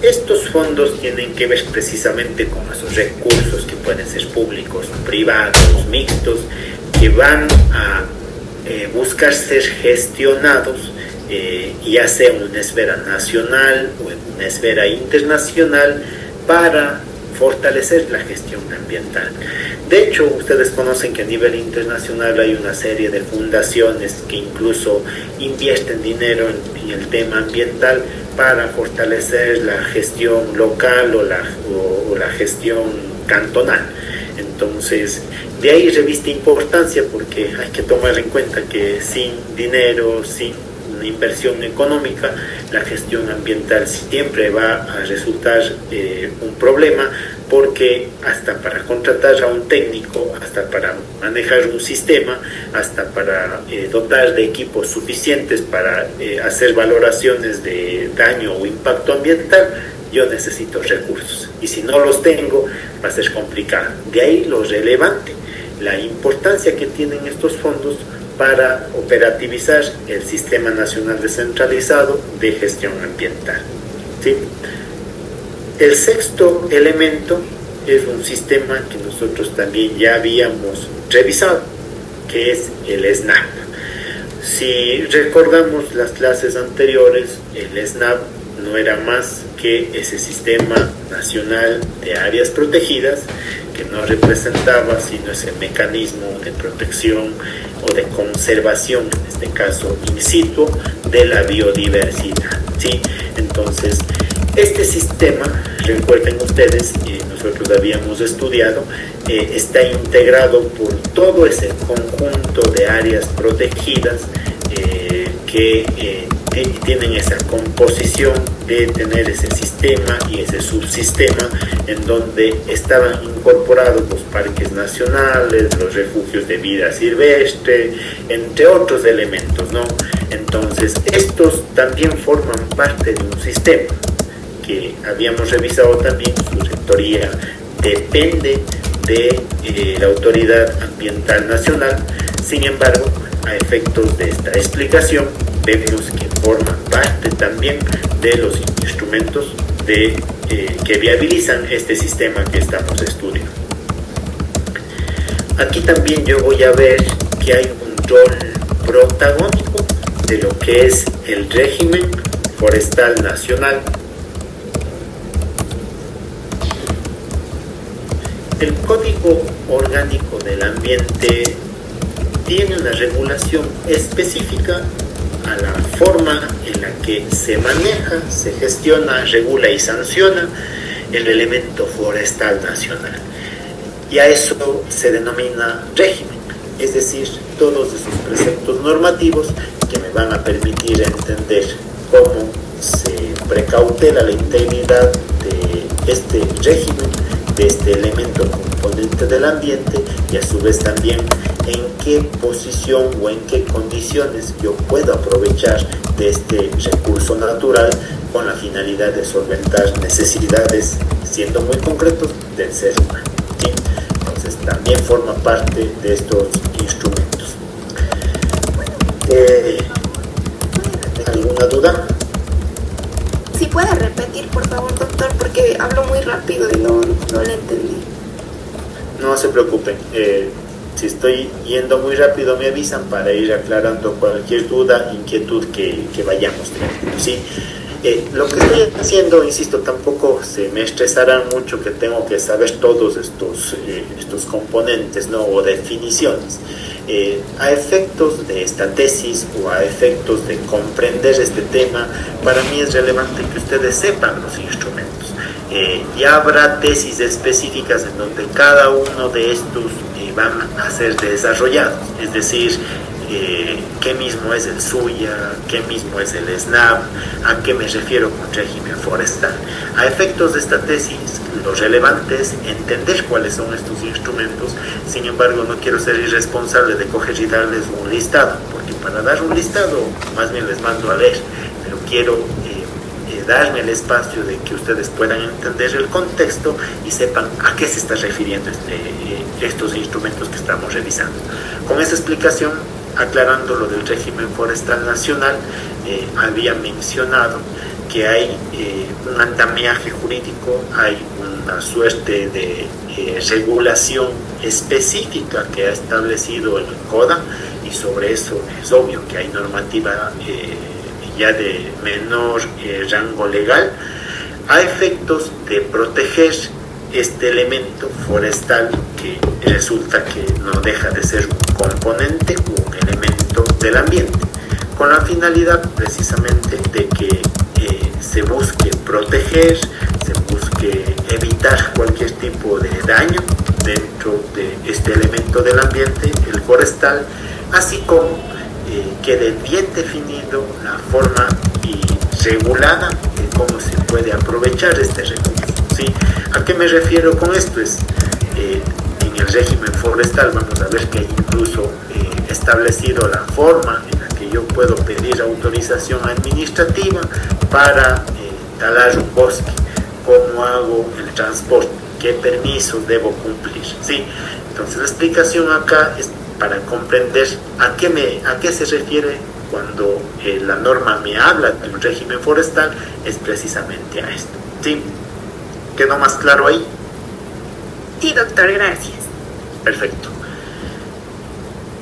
Estos fondos tienen que ver precisamente con esos recursos que pueden ser públicos, privados, mixtos, que van a buscar ser gestionados ya sea en una esfera nacional o en una esfera internacional para fortalecer la gestión ambiental. De hecho, ustedes conocen que a nivel internacional hay una serie de fundaciones que incluso invierten dinero en el tema ambiental para fortalecer la gestión local o la gestión cantonal. Entonces, de ahí reviste importancia, porque hay que tomar en cuenta que sin dinero, sin una inversión económica, la gestión ambiental siempre va a resultar un problema, porque hasta para contratar a un técnico, hasta para manejar un sistema, hasta para dotar de equipos suficientes para hacer valoraciones de daño o impacto ambiental, yo necesito recursos, y si no los tengo va a ser complicado. De ahí lo relevante, la importancia que tienen estos fondos para operativizar el Sistema Nacional Descentralizado de Gestión Ambiental, ¿sí? El sexto elemento es un sistema que nosotros también ya habíamos revisado, que es el SNAP. Si recordamos las clases anteriores, el SNAP no era más que ese Sistema Nacional de Áreas Protegidas, que no representaba sino ese mecanismo de protección o de conservación, en este caso in situ, de la biodiversidad, ¿sí? Entonces, este sistema, recuerden ustedes, nosotros habíamos estudiado, está integrado por todo ese conjunto de áreas protegidas que tienen esa composición de tener ese sistema y ese subsistema, en donde estaban incorporados los parques nacionales, los refugios de vida silvestre, entre otros elementos, ¿no? Entonces, estos también forman parte de un sistema que habíamos revisado también. Su rectoría depende de la Autoridad Ambiental Nacional. Sin embargo, a efectos de esta explicación, vemos que forman parte también de los instrumentos que viabilizan este sistema que estamos estudiando. Aquí también yo voy a ver que hay un rol protagónico de lo que es el régimen forestal nacional. El Código Orgánico del Ambiente tiene una regulación específica a la forma en la que se maneja, se gestiona, regula y sanciona el elemento forestal nacional. Y a eso se denomina régimen, es decir, todos esos preceptos normativos que me van a permitir entender cómo se precautela la integridad de este régimen, de este elemento componente del ambiente, y a su vez también en qué posición o en qué condiciones yo puedo aprovechar de este recurso natural con la finalidad de solventar necesidades, siendo muy concretos, del ser humano, ¿sí? Entonces también forma parte de estos instrumentos. ¿Alguna duda? Si puede repetir, por favor, doctor, porque hablo muy rápido y no le entendí. No se preocupen. Si estoy yendo muy rápido, me avisan para ir aclarando cualquier duda, inquietud que vayamos teniendo, ¿sí? Lo que estoy haciendo, insisto, tampoco se me estresarán mucho que tengo que saber todos estos componentes, ¿no? O definiciones. A efectos de esta tesis o a efectos de comprender este tema, para mí es relevante que ustedes sepan los instrumentos. Ya habrá tesis específicas en donde cada uno de estos van a ser desarrollados, es decir, qué mismo es el SUYA, qué mismo es el SNAP, a qué me refiero con régimen forestal. A efectos de esta tesis, lo relevante es entender cuáles son estos instrumentos. Sin embargo, no quiero ser irresponsable de coger y darles un listado, porque para dar un listado más bien les mando a leer, pero quiero darme el espacio de que ustedes puedan entender el contexto y sepan a qué se está refiriendo estos instrumentos que estamos revisando. Con esa explicación, aclarando lo del régimen forestal nacional, había mencionado que hay un andamiaje jurídico, hay una suerte de regulación específica que ha establecido el CODA, y sobre eso es obvio que hay normativa ya de menor rango legal, a efectos de proteger este elemento forestal que resulta que no deja de ser un componente, un elemento del ambiente, con la finalidad precisamente de que se busque proteger, se busque evitar cualquier tipo de daño dentro de este elemento del ambiente, el forestal, así como quede bien definido la forma y regulada de cómo se puede aprovechar este recurso, ¿sí? ¿A qué me refiero con esto? En el régimen forestal vamos a ver que hay incluso establecido la forma en la que yo puedo pedir autorización administrativa para talar un bosque, cómo hago el transporte, qué permisos debo cumplir, ¿sí? Entonces la explicación acá es para comprender a qué se refiere cuando la norma me habla de un régimen forestal, es precisamente a esto, ¿sí? ¿Quedó más claro ahí? Sí, doctor, gracias. Perfecto.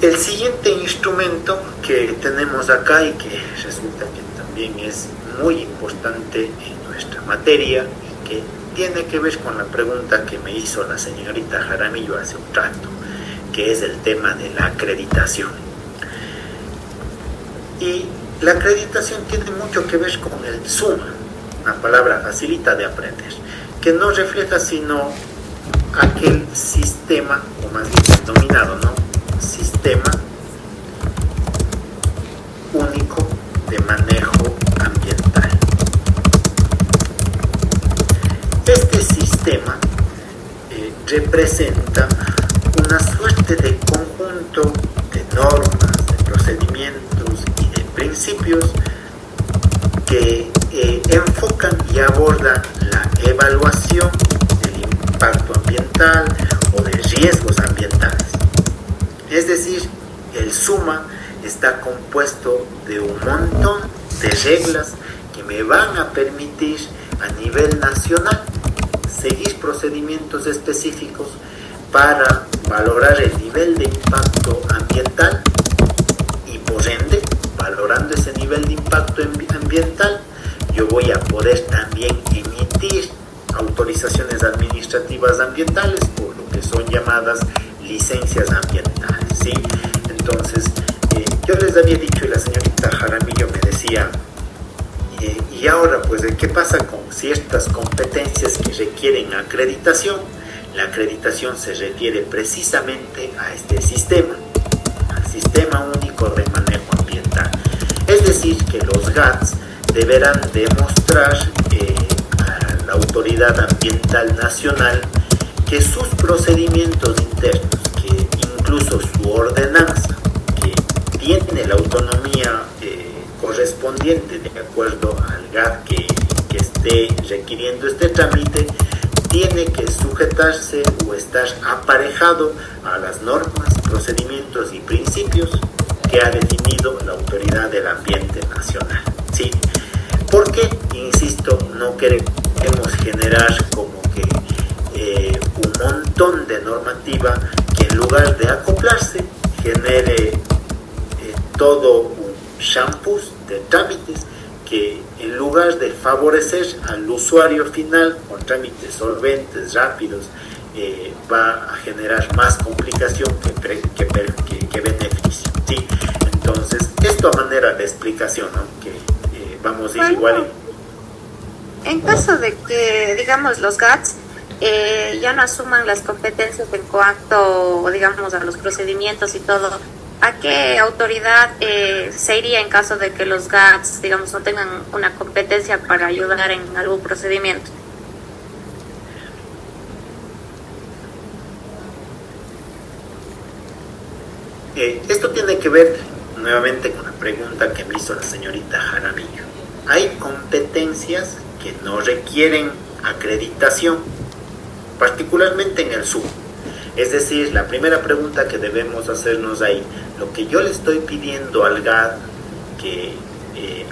El siguiente instrumento que tenemos acá y que resulta que también es muy importante en nuestra materia y que tiene que ver con la pregunta que me hizo la señorita Jaramillo hace un rato, que es el tema de la acreditación. Y la acreditación tiene mucho que ver con el SUMA, una palabra facilita de aprender, que no refleja sino aquel sistema, o más bien denominado, ¿no? Sistema único de manejo ambiental. Este sistema representa una suerte de conjunto de normas, de procedimientos y de principios estudios que enfocan y abordan la evaluación del impacto ambiental o de riesgos ambientales. Es decir, el SUMA está compuesto de un montón de reglas que me van a permitir a nivel nacional seguir procedimientos específicos para valorar el nivel de impacto ambiental y por ende, valorando ese nivel de impacto ambiental, yo voy a poder también emitir autorizaciones administrativas ambientales, por lo que son llamadas licencias ambientales, ¿sí? Entonces, yo les había dicho y la señorita Jaramillo me decía, y ahora, pues, ¿qué pasa con ciertas competencias que requieren acreditación? La acreditación se refiere precisamente a este sistema, al Sistema Único de Manejo Ambiental. Es decir, que los GATS deberán demostrar a la Autoridad Ambiental Nacional que sus procedimientos internos, que incluso su ordenanza, que tiene la autonomía correspondiente de acuerdo al GAT que esté requiriendo este trámite, tiene que sujetarse o estar aparejado a las normas, procedimientos y principios que ha definido la Autoridad del Ambiente Nacional, ¿sí? Porque, insisto, no queremos generar como que un montón de normativa que en lugar de acoplarse genere todo un shampoo de trámites que en lugar de favorecer al usuario final con trámites solventes, rápidos, va a generar más complicación que beneficio, ¿sí? Entonces, esto a manera de explicación, ¿no? Que vamos a ir igual. En caso de que, digamos, los GATS ya no asuman las competencias en cuanto, digamos, a los procedimientos y todo, ¿a qué autoridad se iría en caso de que los GATS, digamos, no tengan una competencia para ayudar en algún procedimiento? Esto tiene que ver nuevamente con la pregunta que me hizo la señorita Jaramillo. Hay competencias que no requieren acreditación, particularmente en el sur. Es decir, la primera pregunta que debemos hacernos ahí, lo que yo le estoy pidiendo al GAT que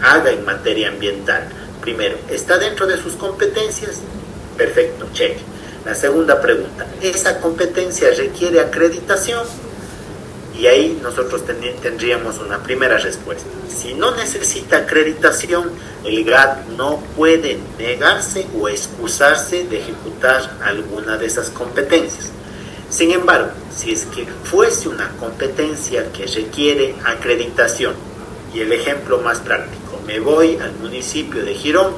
haga en materia ambiental, primero, ¿está dentro de sus competencias? Perfecto, check. La segunda pregunta, ¿esa competencia requiere acreditación? Y ahí nosotros tendríamos una primera respuesta. Si no necesita acreditación, el GAT no puede negarse o excusarse de ejecutar alguna de esas competencias. Sin embargo, si es que fuese una competencia que requiere acreditación, y el ejemplo más práctico, me voy al municipio de Girón,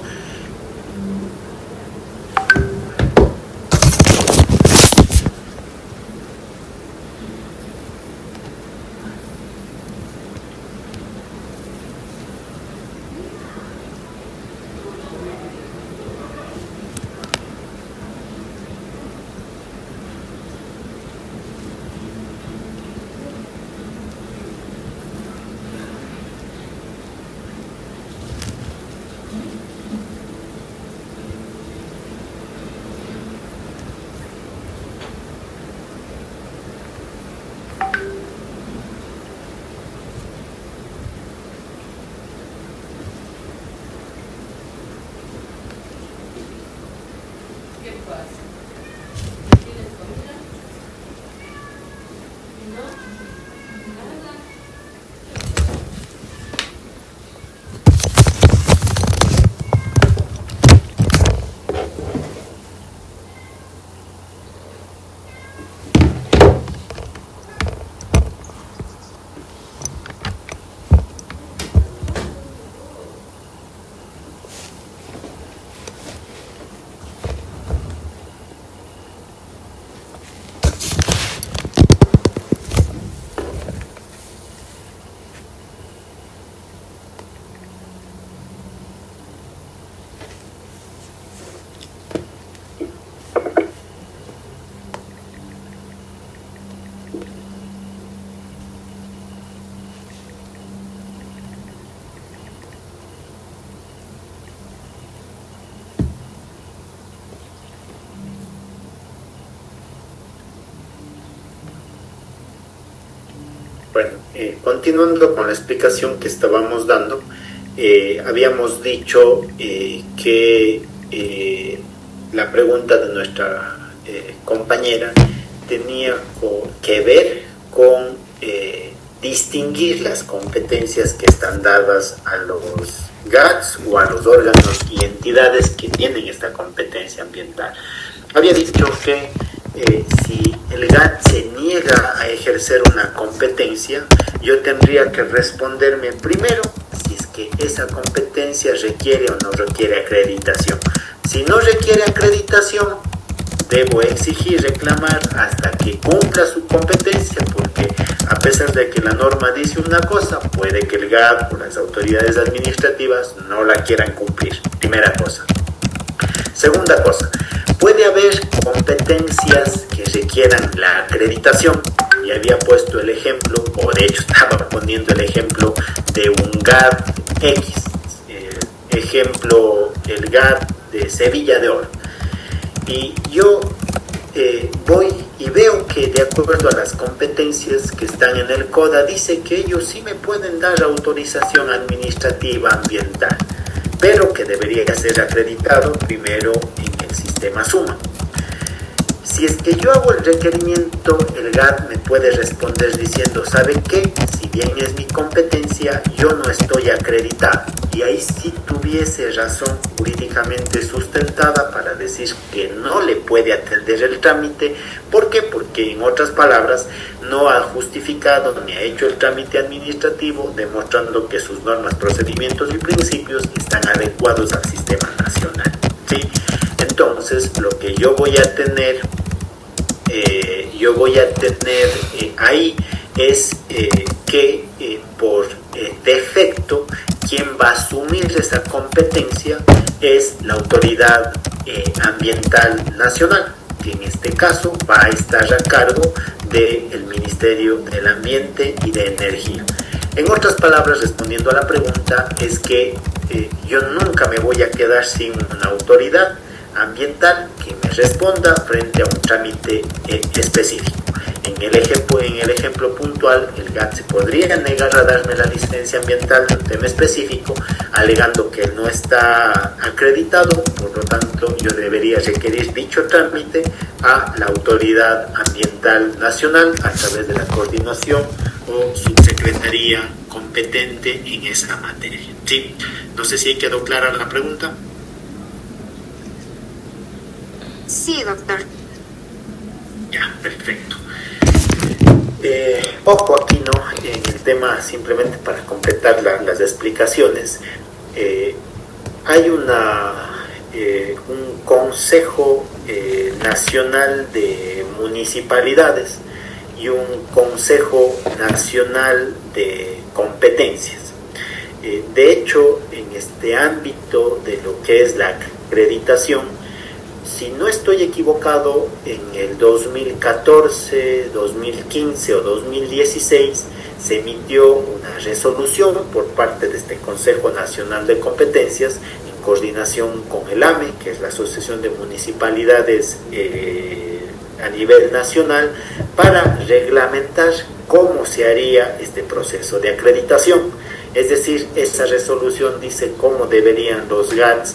Bueno, continuando con la explicación que estábamos dando, habíamos dicho que la pregunta de nuestra compañera tenía que ver con distinguir las competencias que están dadas a los GATS o a los órganos y entidades que tienen esta competencia ambiental. Había dicho que si el GAT se niega a ejercer una competencia, yo tendría que responderme primero si es que esa competencia requiere o no requiere acreditación. Si no requiere acreditación, debo exigir, reclamar hasta que cumpla su competencia, porque a pesar de que la norma dice una cosa, puede que el GAT o las autoridades administrativas no la quieran cumplir. Primera cosa. Segunda cosa, puede haber competencias que requieran la acreditación. Y había puesto el ejemplo, o de hecho estaba poniendo el ejemplo de un GAT X. Ejemplo, el GAT de Sevilla de Oro. Y yo voy y veo que de acuerdo a las competencias que están en el CODA, dice que ellos sí me pueden dar autorización administrativa ambiental, pero que debería ser acreditado primero en el sistema SUMA. Si es que yo hago el requerimiento, el GAT me puede responder diciendo, ¿sabe qué? Si bien es mi competencia, yo no estoy acreditado. Y ahí sí tuviese razón jurídicamente sustentada para decir que no le puede atender el trámite. ¿Por qué? Porque en otras palabras, no ha justificado ni ha hecho el trámite administrativo, demostrando que sus normas, procedimientos y principios están adecuados al sistema nacional. ¿Sí? Entonces, lo que yo voy a tener ahí es que por defecto quien va a asumir esa competencia es la autoridad ambiental nacional, que en este caso va a estar a cargo del Ministerio del Ambiente y de Energía. En otras palabras, respondiendo a la pregunta, es que yo nunca me voy a quedar sin una autoridad ambiental que me responda frente a un trámite específico. En el ejemplo puntual, el GAT se podría negar a darme la licencia ambiental de un tema específico, alegando que no está acreditado, por lo tanto yo debería requerir dicho trámite a la Autoridad Ambiental Nacional a través de la coordinación o subsecretaría competente en esa materia. ¿Sí? No sé si quedó clara la pregunta. Sí, doctor. Ya, perfecto. Ojo aquí, ¿no? En el tema, simplemente para completar las explicaciones, hay un Consejo Nacional de Municipalidades y un Consejo Nacional de Competencias. De hecho, en este ámbito de lo que es la acreditación, si no estoy equivocado, en el 2014, 2015 o 2016 se emitió una resolución por parte de este Consejo Nacional de Competencias en coordinación con el AME, que es la Asociación de Municipalidades a nivel nacional, para reglamentar cómo se haría este proceso de acreditación. Es decir, esa resolución dice cómo deberían los GATS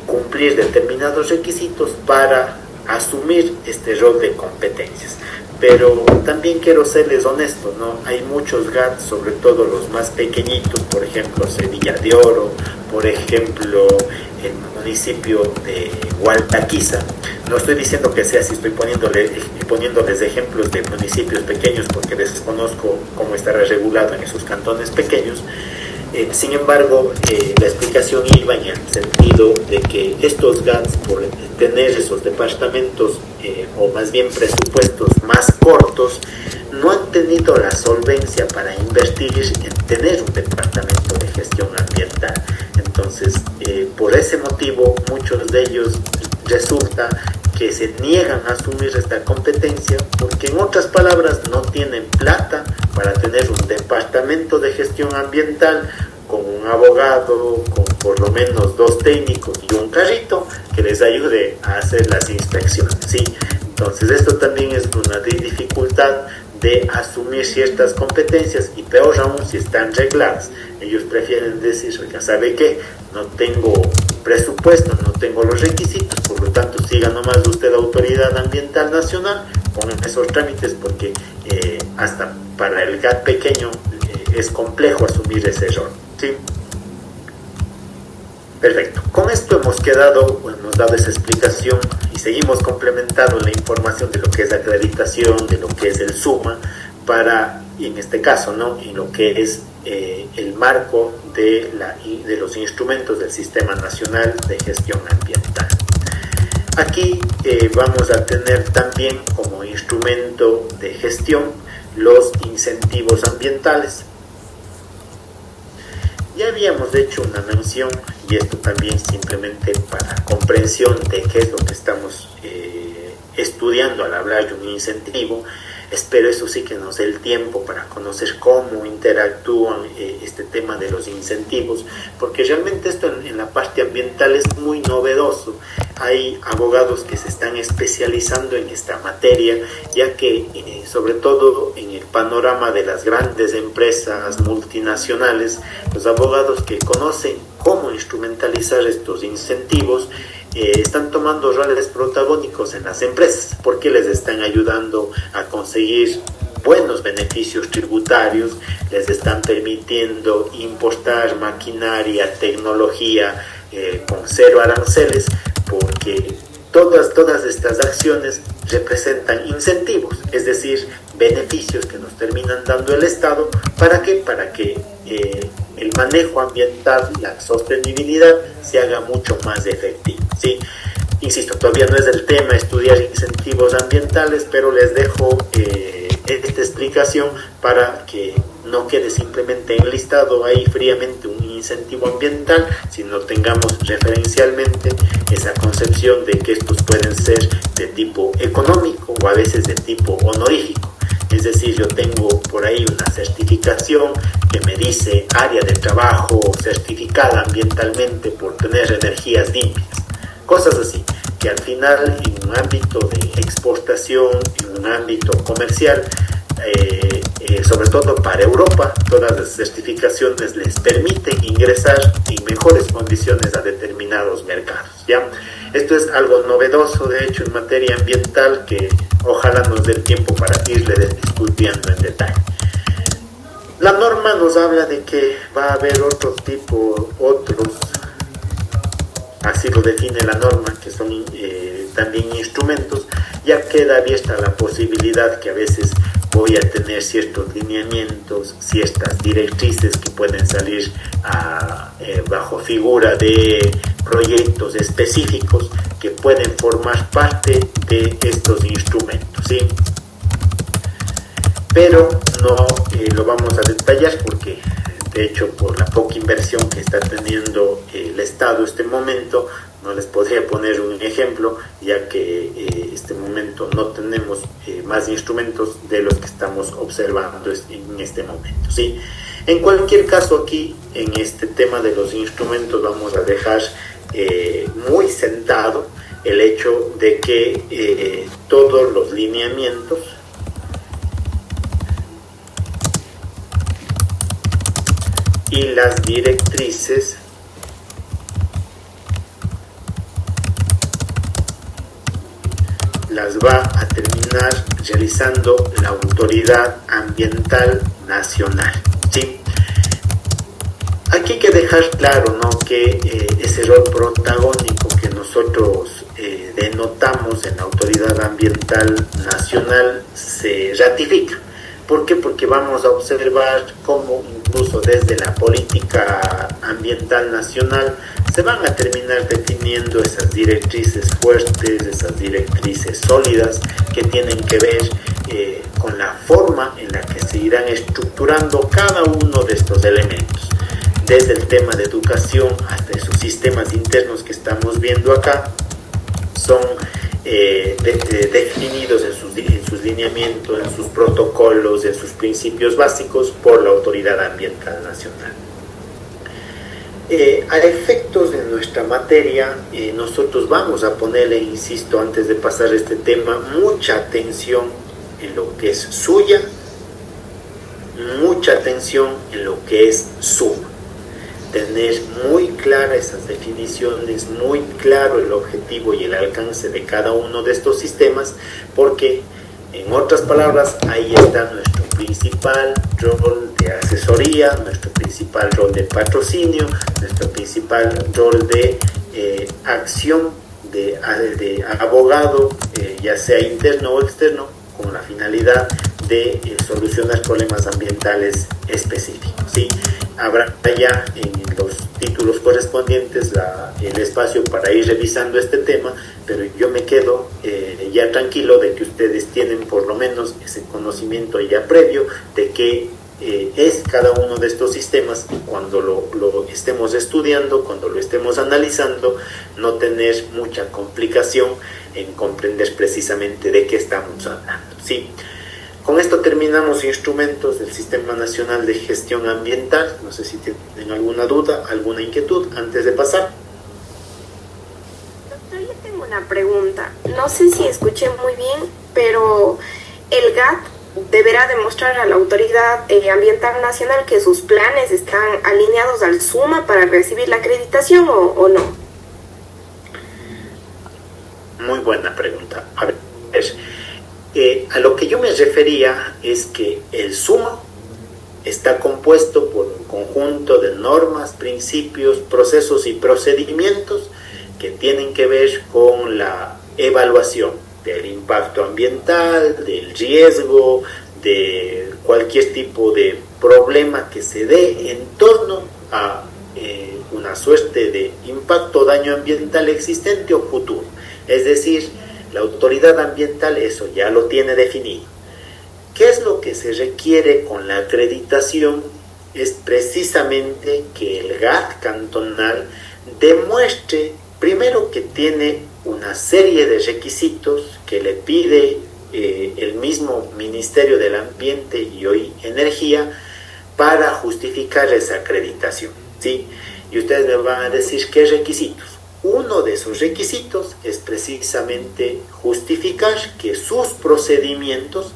cumplir determinados requisitos para asumir este rol de competencias. Pero también quiero serles honesto, ¿no? Hay muchos GATS, sobre todo los más pequeñitos, por ejemplo Sevilla de Oro, por ejemplo el municipio de Hualtaquiza. No estoy diciendo que sea así, estoy poniéndoles ejemplos de municipios pequeños porque desconozco cómo estará regulado en esos cantones pequeños. Sin embargo, la explicación iba en el sentido de que estos GATS, por tener esos departamentos o más bien presupuestos más cortos, no han tenido la solvencia para invertir en tener un departamento de gestión ambiental. Entonces, por ese motivo, muchos de ellos resulta que se niegan a asumir esta competencia porque, en otras palabras, no tienen plata para tener un departamento de gestión ambiental con un abogado, con por lo menos 2 técnicos y un carrito que les ayude a hacer las inspecciones, ¿sí? Entonces esto también es una dificultad de asumir ciertas competencias, y peor aún si están regladas. Ellos prefieren decir, oiga, ¿sabe qué? No tengo presupuesto, no tengo los requisitos, por lo tanto siga nomás usted Autoridad Ambiental Nacional con esos trámites, porque hasta para el GAT pequeño es complejo asumir ese error, ¿sí? Perfecto. Con esto hemos dado esa explicación y seguimos complementando la información de lo que es la acreditación, de lo que es el SUMA, para, en este caso, ¿no?, en lo que es el marco de los instrumentos del Sistema Nacional de Gestión Ambiental. Aquí vamos a tener también como instrumento de gestión los incentivos ambientales. Ya habíamos hecho una mención, y esto también simplemente para comprensión de qué es lo que estamos estudiando al hablar de un incentivo. Espero eso sí que nos dé el tiempo para conocer cómo interactúan este tema de los incentivos, porque realmente esto en la parte ambiental es muy novedoso. Hay abogados que se están especializando en esta materia, ya que sobre todo en el panorama de las grandes empresas multinacionales, los abogados que conocen cómo instrumentalizar estos incentivos están tomando roles protagónicos en las empresas, porque les están ayudando a conseguir buenos beneficios tributarios, les están permitiendo importar maquinaria, tecnología con cero aranceles, porque todas estas acciones representan incentivos, es decir, beneficios que nos terminan dando el Estado. ¿Para qué? Para que el manejo ambiental, la sostenibilidad, se haga mucho más efectivo, ¿sí? Insisto, todavía no es el tema estudiar incentivos ambientales, pero les dejo esta explicación para que no quede simplemente enlistado ahí fríamente un incentivo ambiental, sino tengamos referencialmente esa concepción de que estos pueden ser de tipo económico o a veces de tipo honorífico. Es decir, yo tengo por ahí una certificación que me dice área de trabajo certificada ambientalmente por tener energías limpias. Cosas así, que al final en un ámbito de exportación, en un ámbito comercial, sobre todo para Europa, todas las certificaciones les permiten ingresar en mejores condiciones a determinados mercados, ¿ya? Esto es algo novedoso, de hecho, en materia ambiental, que ojalá nos dé el tiempo para irle discutiendo en detalle. La norma nos habla de que va a haber otros, así lo define la norma, que son también instrumentos. Ya queda abierta la posibilidad que a veces voy a tener ciertos lineamientos, ciertas directrices que pueden salir bajo figura de proyectos específicos que pueden formar parte de estos instrumentos, ¿sí? Pero no lo vamos a detallar porque, de hecho, por la poca inversión que está teniendo el Estado este momento, no les podría poner un ejemplo, ya que este momento no tenemos más instrumentos de los que estamos observando en este momento, ¿sí? En cualquier caso, aquí en este tema de los instrumentos vamos a dejar muy sentado el hecho de que todos los lineamientos y las directrices las va a terminar realizando la Autoridad Ambiental Nacional, ¿sí? Aquí hay que dejar claro, ¿no?, que ese rol protagónico que nosotros denotamos en la Autoridad Ambiental Nacional se ratifica. ¿Por qué? Porque vamos a observar cómo incluso desde la política ambiental nacional se van a terminar definiendo esas directrices fuertes, esas directrices sólidas que tienen que ver con la forma en la que se irán estructurando cada uno de estos elementos. Desde el tema de educación hasta esos sistemas internos que estamos viendo acá, son definidos en sus lineamientos, en sus protocolos, en sus principios básicos por la Autoridad Ambiental Nacional. A efectos de nuestra materia, nosotros vamos a ponerle, insisto, antes de pasar este tema, mucha atención en lo que es suya mucha atención en lo que es suma, tener muy claras esas definiciones, muy claro el objetivo y el alcance de cada uno de estos sistemas, porque en otras palabras ahí está nuestro principal rol de asesoría, nuestro principal rol de patrocinio, nuestro principal rol de acción de abogado, ya sea interno o externo, con la finalidad de solucionar problemas ambientales específicos, ¿sí? Habrá ya en los títulos correspondientes el espacio para ir revisando este tema, pero yo me quedo ya tranquilo de que ustedes tienen por lo menos ese conocimiento ya previo de qué es cada uno de estos sistemas, y cuando lo estemos estudiando, cuando lo estemos analizando, no tener mucha complicación en comprender precisamente de qué estamos hablando, ¿sí? Con esto terminamos instrumentos del Sistema Nacional de Gestión Ambiental. No sé si tienen alguna duda, alguna inquietud antes de pasar. Doctor, yo tengo una pregunta. No sé si escuché muy bien, pero el GAT deberá demostrar a la Autoridad Ambiental Nacional que sus planes están alineados al SUMA para recibir la acreditación o no. Muy buena pregunta. A ver, a lo que yo me refería es que el SUMA está compuesto por un conjunto de normas, principios, procesos y procedimientos que tienen que ver con la evaluación del impacto ambiental, del riesgo, de cualquier tipo de problema que se dé en torno a una suerte de impacto o daño ambiental existente o futuro. Es decir, la autoridad ambiental eso ya lo tiene definido. ¿Qué es lo que se requiere con la acreditación? Es precisamente que el GAT cantonal demuestre primero que tiene una serie de requisitos que le pide el mismo Ministerio del Ambiente y hoy Energía para justificar esa acreditación, ¿sí? Y ustedes me van a decir qué requisitos. Uno de esos requisitos es precisamente justificar que sus procedimientos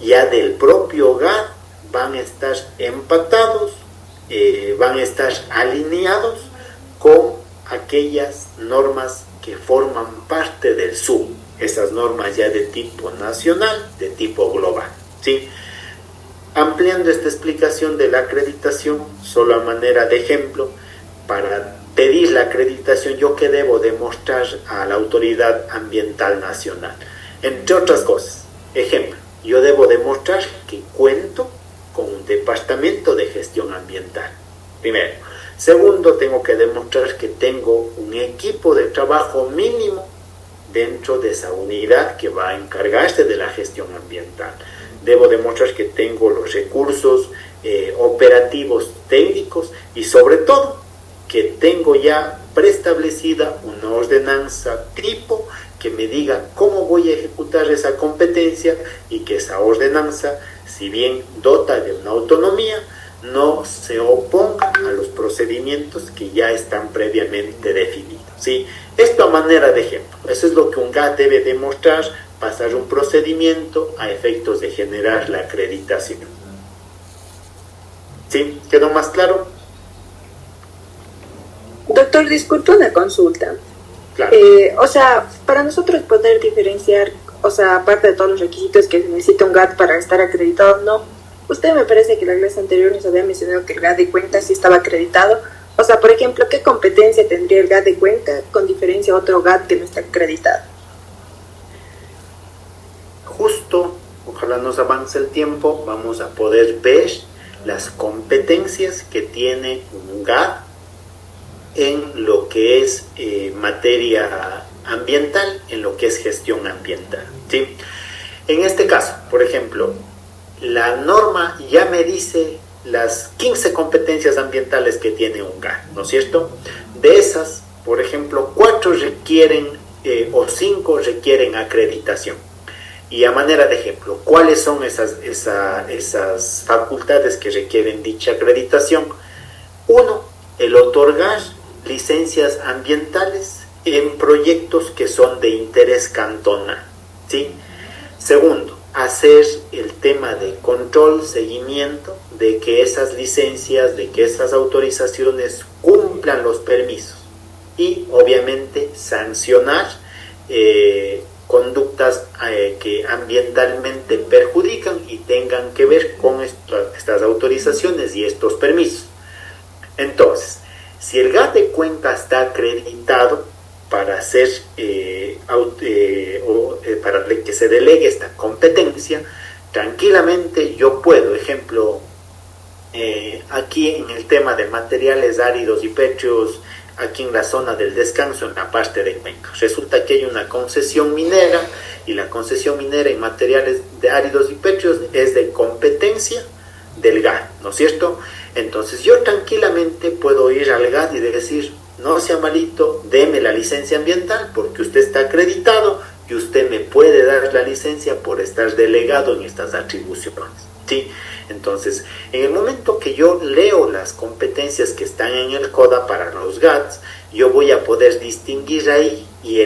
ya del propio GAT van a estar empatados, van a estar alineados con aquellas normas que forman parte del SUM, esas normas ya de tipo nacional, de tipo global, ¿sí? Ampliando esta explicación de la acreditación, solo a manera de ejemplo, para pedir la acreditación, ¿yo qué debo demostrar a la Autoridad Ambiental Nacional? Entre otras cosas, ejemplo, yo debo demostrar que cuento con un departamento de gestión ambiental, primero. Segundo, tengo que demostrar que tengo un equipo de trabajo mínimo dentro de esa unidad que va a encargarse de la gestión ambiental. Debo demostrar que tengo los recursos operativos técnicos y sobre todo que tengo ya preestablecida una ordenanza tipo que me diga cómo voy a ejecutar esa competencia y que esa ordenanza, si bien dota de una autonomía, no se oponga a los procedimientos que ya están previamente definidos, ¿sí? Esto a manera de ejemplo. Eso es lo que un GAT debe demostrar, pasar un procedimiento a efectos de generar la acreditación. ¿Sí? ¿Quedó más claro? Doctor, disculpe una consulta. Claro. O sea, para nosotros poder diferenciar, o sea, aparte de todos los requisitos que necesita un GAT para estar acreditado, no. Usted me parece que la clase anterior nos había mencionado que el GAT de Cuenca sí estaba acreditado. O sea, por ejemplo, ¿qué competencia tendría el GAT de Cuenca con diferencia a otro GAT que no está acreditado? Justo, ojalá nos avance el tiempo, vamos a poder ver las competencias que tiene un GAT en lo que es materia ambiental, en lo que es gestión ambiental, ¿sí? En este caso, por ejemplo, la norma ya me dice las 15 competencias ambientales que tiene un GAT, ¿no es cierto? De esas, por ejemplo, 4 requieren o 5 requieren acreditación. Y a manera de ejemplo, ¿cuáles son esas facultades que requieren dicha acreditación? 1, el otorgar licencias ambientales en proyectos que son de interés cantonal, ¿sí? Segundo, hacer el tema de control, seguimiento, de que esas licencias, de que esas autorizaciones cumplan los permisos y obviamente sancionar conductas que ambientalmente perjudican y tengan que ver con estas autorizaciones y estos permisos. Entonces, si el GAT de Cuenca está acreditado para hacer para que se delegue esta competencia, tranquilamente yo puedo, ejemplo, aquí en el tema de materiales áridos y pétreos, aquí en la zona del descanso, en la parte de Cuenca, resulta que hay una concesión minera, y la concesión minera en materiales de áridos y pétreos es de competencia del GAT, ¿no es cierto? Entonces yo tranquilamente puedo ir al GAT y decir: no sea malito, deme la licencia ambiental porque usted está acreditado y usted me puede dar la licencia por estar delegado en estas atribuciones, ¿sí? Entonces, en el momento que yo leo las competencias que están en el CODA para los GATs, yo voy a poder distinguir ahí y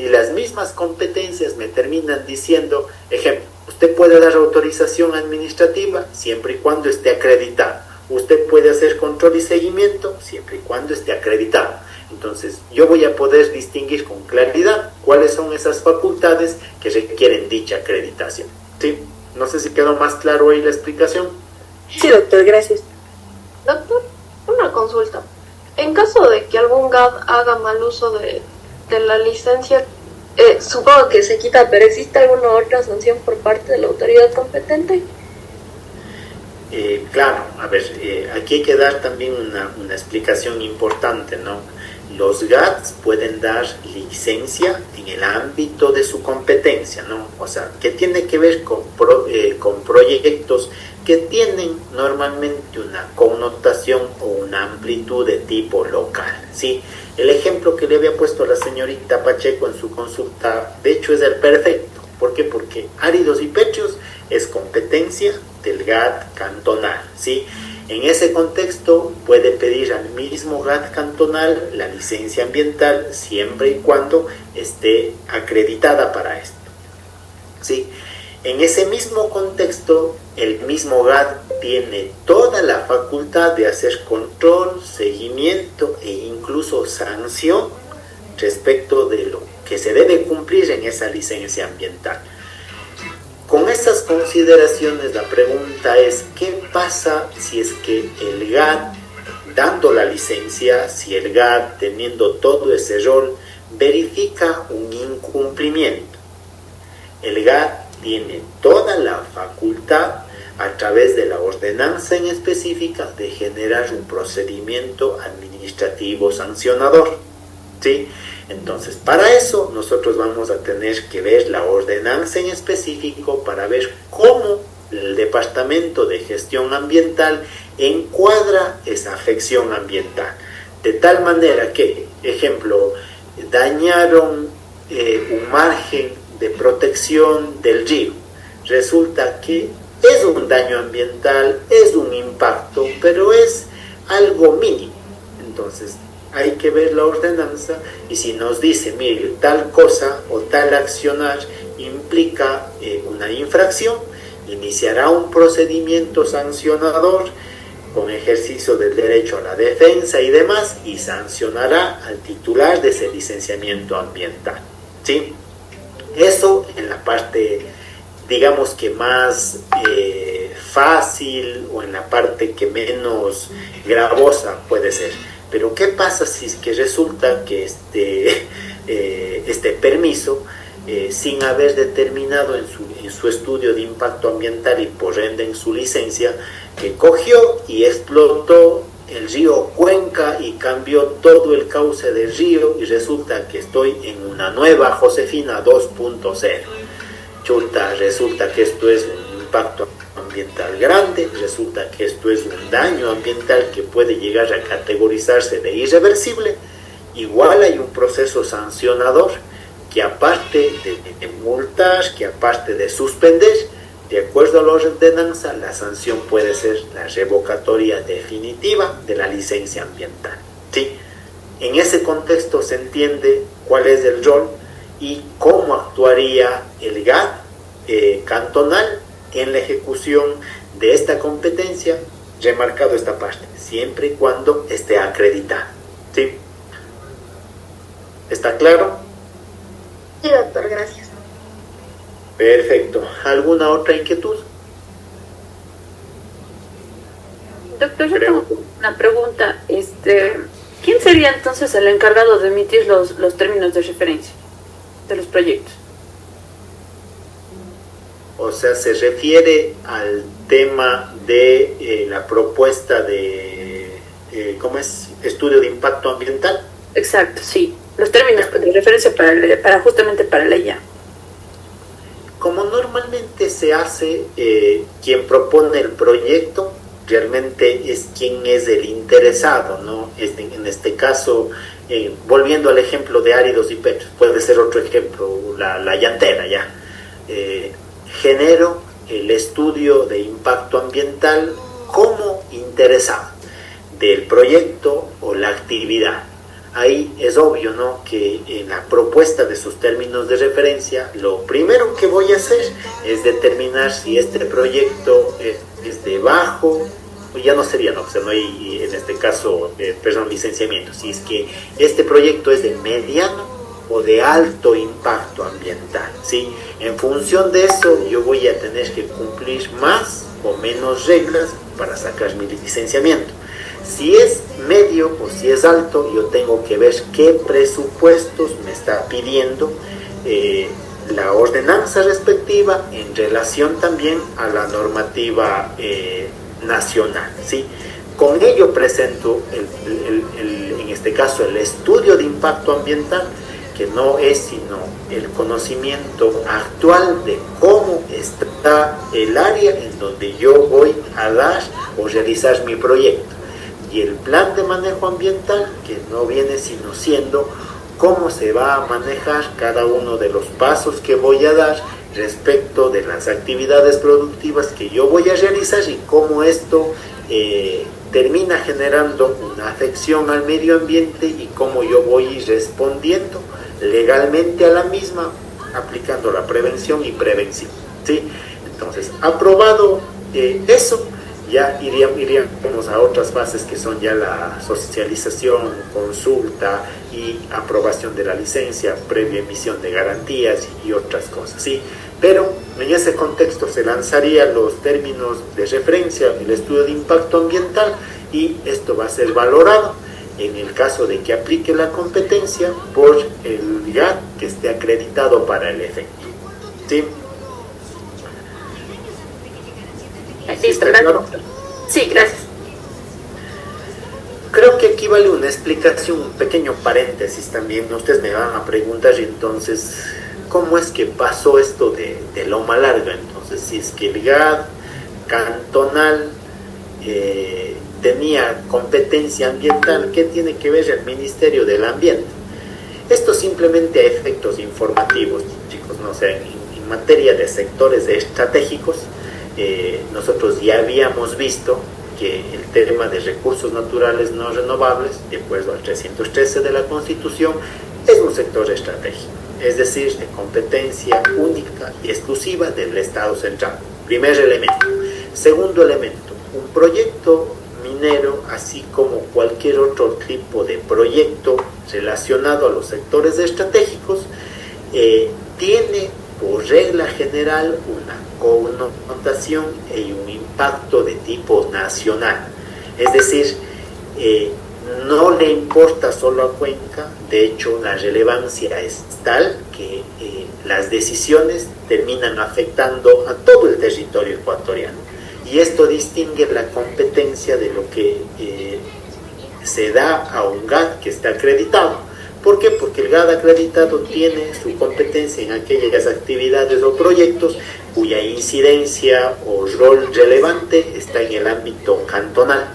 las mismas competencias me terminan diciendo, ejemplo, usted puede dar autorización administrativa siempre y cuando esté acreditado. Usted puede hacer control y seguimiento siempre y cuando esté acreditado. Entonces, yo voy a poder distinguir con claridad cuáles son esas facultades que requieren dicha acreditación. ¿Sí? No sé si quedó más claro ahí la explicación. Sí, doctor, gracias. Doctor, una consulta. En caso de que algún GAT haga mal uso de la licencia, supongo que se quita, pero ¿existe alguna otra sanción por parte de la autoridad competente? Claro, a ver, aquí hay que dar también una explicación importante, ¿no? Los GATs pueden dar licencia en el ámbito de su competencia, ¿no? O sea, que tiene que ver con proyectos que tienen normalmente una connotación o una amplitud de tipo local, ¿sí? El ejemplo que le había puesto a la señorita Pacheco en su consulta, de hecho, es el perfecto. ¿Por qué? Porque áridos y pétreos es competencia del GAT cantonal, ¿sí? En ese contexto puede pedir al mismo GAT cantonal la licencia ambiental siempre y cuando esté acreditada para esto, ¿sí? En ese mismo contexto, el mismo GAT tiene toda la facultad de hacer control, seguimiento e incluso sanción respecto de lo que se debe cumplir en esa licencia ambiental. Con estas consideraciones, la pregunta es: ¿qué pasa si es que el GAT, dando la licencia, si el GAT, teniendo todo ese rol, verifica un incumplimiento? El GAT tiene toda la facultad, a través de la ordenanza en específica, de generar un procedimiento administrativo sancionador, ¿sí? Entonces, para eso nosotros vamos a tener que ver la ordenanza en específico para ver cómo el Departamento de Gestión Ambiental encuadra esa afección ambiental. De tal manera que, ejemplo, dañaron un margen de protección del río. Resulta que es un daño ambiental, es un impacto, pero es algo mínimo. Entonces, hay que ver la ordenanza y si nos dice, mire, tal cosa o tal accionar implica una infracción, iniciará un procedimiento sancionador con ejercicio del derecho a la defensa y demás, y sancionará al titular de ese licenciamiento ambiental, ¿sí? Eso en la parte, digamos que más fácil, o en la parte que menos gravosa puede ser. Pero ¿qué pasa si es que resulta que este permiso, sin haber determinado en su estudio de impacto ambiental y por ende en su licencia, que cogió y explotó el río Cuenca y cambió todo el cauce del río, y resulta que estoy en una nueva Josefina 2.0? Chuta, resulta que esto es un impacto ambiental grande, resulta que esto es un daño ambiental que puede llegar a categorizarse de irreversible. Igual hay un proceso sancionador que, aparte de multar, que aparte de suspender, de acuerdo a la ordenanza, la sanción puede ser la revocatoria definitiva de la licencia ambiental, ¿sí? En ese contexto se entiende cuál es el rol y cómo actuaría el GAT cantonal en la ejecución de esta competencia, remarcado esta parte, siempre y cuando esté acreditada. ¿Sí? ¿Está claro? Sí, doctor, gracias. Perfecto. ¿Alguna otra inquietud? Doctor, yo tengo una pregunta. ¿Quién sería entonces el encargado de emitir los términos de referencia de los proyectos? O sea, se refiere al tema de la propuesta de, ¿cómo es? Estudio de impacto ambiental. Exacto, sí. Los términos de referencia justamente para la IA. Como normalmente se hace, quien propone el proyecto realmente es quien es el interesado, ¿no? En este caso, volviendo al ejemplo de áridos y petros, puede ser otro ejemplo, la llantera, ya. Genero el estudio de impacto ambiental como interesado del proyecto o la actividad. Ahí es obvio, ¿no?, que en la propuesta de sus términos de referencia, lo primero que voy a hacer es determinar si este proyecto es de bajo, ya no sería, no, o sea, no hay en este caso, licenciamiento, si es que este proyecto es de mediano o de alto impacto ambiental, ¿sí? En función de eso, yo voy a tener que cumplir más o menos reglas para sacar mi licenciamiento. Si es medio o si es alto, yo tengo que ver qué presupuestos me está pidiendo la ordenanza respectiva en relación también a la normativa nacional, ¿sí? Con ello presento, en este caso, el estudio de impacto ambiental, que no es sino el conocimiento actual de cómo está el área en donde yo voy a dar o realizar mi proyecto. Y el plan de manejo ambiental, que no viene sino siendo cómo se va a manejar cada uno de los pasos que voy a dar respecto de las actividades productivas que yo voy a realizar y cómo esto termina generando una afección al medio ambiente y cómo yo voy respondiendo legalmente a la misma, aplicando la prevención y prevención, ¿sí? Entonces, aprobado eso, ya iríamos a otras fases que son ya la socialización, consulta y aprobación de la licencia, previa emisión de garantías y otras cosas, ¿sí? Pero en ese contexto se lanzarían los términos de referencia, el estudio de impacto ambiental, y esto va a ser valorado en el caso de que aplique la competencia por el GAT que esté acreditado para el efecto, ¿sí? Listo, claro. Sí, gracias. Creo que aquí vale una explicación, un pequeño paréntesis también. Ustedes me van a preguntar, y entonces, ¿cómo es que pasó esto de Loma Larga? Entonces, si es que el GAT cantonal tenía competencia ambiental, ¿qué tiene que ver el Ministerio del Ambiente? Esto simplemente a efectos informativos, chicos, ¿no? O sea, en materia de sectores estratégicos, nosotros ya habíamos visto que el tema de recursos naturales no renovables, de acuerdo al 313 de la Constitución, es un sector estratégico, es decir, de competencia única y exclusiva del Estado central. Primer elemento. Segundo elemento, un proyecto minero, así como cualquier otro tipo de proyecto relacionado a los sectores estratégicos, tiene por regla general una connotación y un impacto de tipo nacional. Es decir, no le importa solo a Cuenca, de hecho la relevancia es tal que las decisiones terminan afectando a todo el territorio ecuatoriano. Y esto distingue la competencia de lo que se da a un GAT que está acreditado. ¿Por qué? Porque el GAT acreditado tiene su competencia en aquellas actividades o proyectos cuya incidencia o rol relevante está en el ámbito cantonal.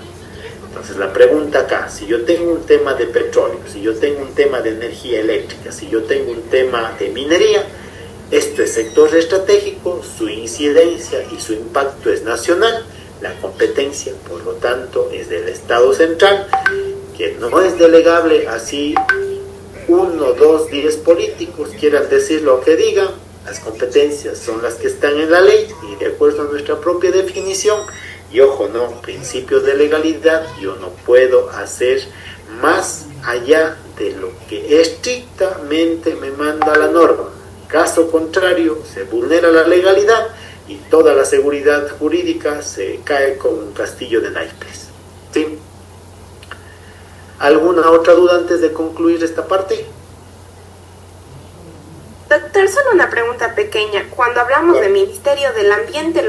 Entonces la pregunta acá, si yo tengo un tema de petróleo, si yo tengo un tema de energía eléctrica, si yo tengo un tema de minería, esto es sector estratégico, su incidencia y su impacto es nacional, la competencia, por lo tanto, es del Estado central, que no es delegable así 1, 2, 10 políticos quieran decir lo que digan, Las competencias son las que están en la ley y de acuerdo a nuestra propia definición. Y ojo, no, principios de legalidad, yo no puedo hacer más allá de lo que estrictamente me manda la norma. Caso contrario, se vulnera la legalidad y toda la seguridad jurídica se cae como un castillo de naipes. ¿Sí? ¿Alguna otra duda antes de concluir esta parte? Doctor, solo una pregunta pequeña. Cuando hablamos de Ministerio del Ambiente,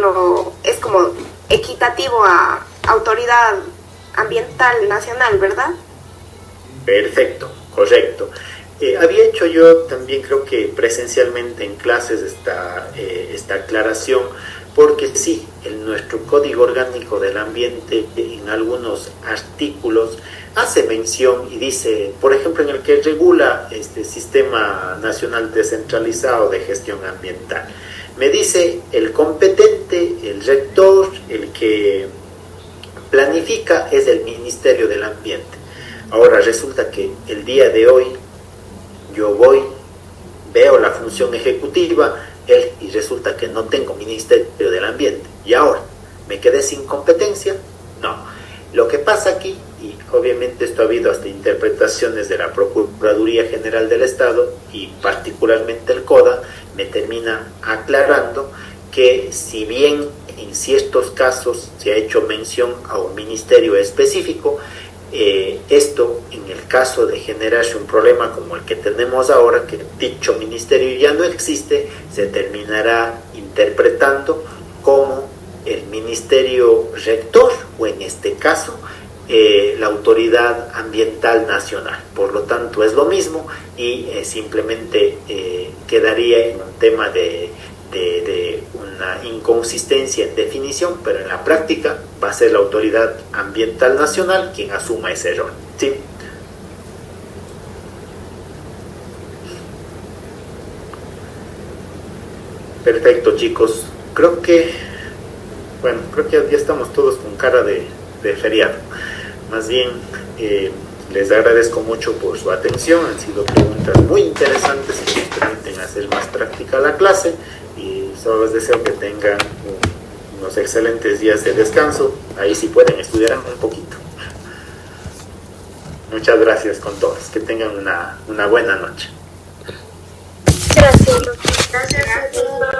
es como equitativo a Autoridad Ambiental Nacional, ¿verdad? Perfecto, correcto. Había hecho yo también, creo que presencialmente en clases, esta aclaración, porque sí, en nuestro Código Orgánico del Ambiente, en algunos artículos, hace mención y dice, por ejemplo, en el que regula este Sistema Nacional Descentralizado de Gestión Ambiental, me dice el competente, el rector, el que planifica es el Ministerio del Ambiente. Ahora resulta que el día de hoy yo veo la función ejecutiva y resulta que no tengo Ministerio del Ambiente. ¿Y ahora me quedé sin competencia? No. Lo que pasa aquí, y obviamente esto ha habido hasta interpretaciones de la Procuraduría General del Estado y particularmente el CODA, me termina aclarando que si bien en ciertos casos se ha hecho mención a un ministerio específico, esto en el caso de generarse un problema como el que tenemos ahora, que dicho ministerio ya no existe, se terminará interpretando como el ministerio rector o en este caso la Autoridad Ambiental Nacional. Por lo tanto es lo mismo y simplemente quedaría en un tema de una inconsistencia en definición, pero en la práctica va a ser la Autoridad Ambiental Nacional quien asuma ese rol. ¿Sí? Perfecto, chicos. Creo que ya estamos todos con cara de feriado. Más bien, les agradezco mucho por su atención. Han sido preguntas muy interesantes que nos permiten hacer más práctica la clase y solo les deseo que tengan unos excelentes días de descanso. Ahí sí pueden estudiar un poquito. Muchas gracias con todos. Que tengan una buena noche. Gracias. Gracias.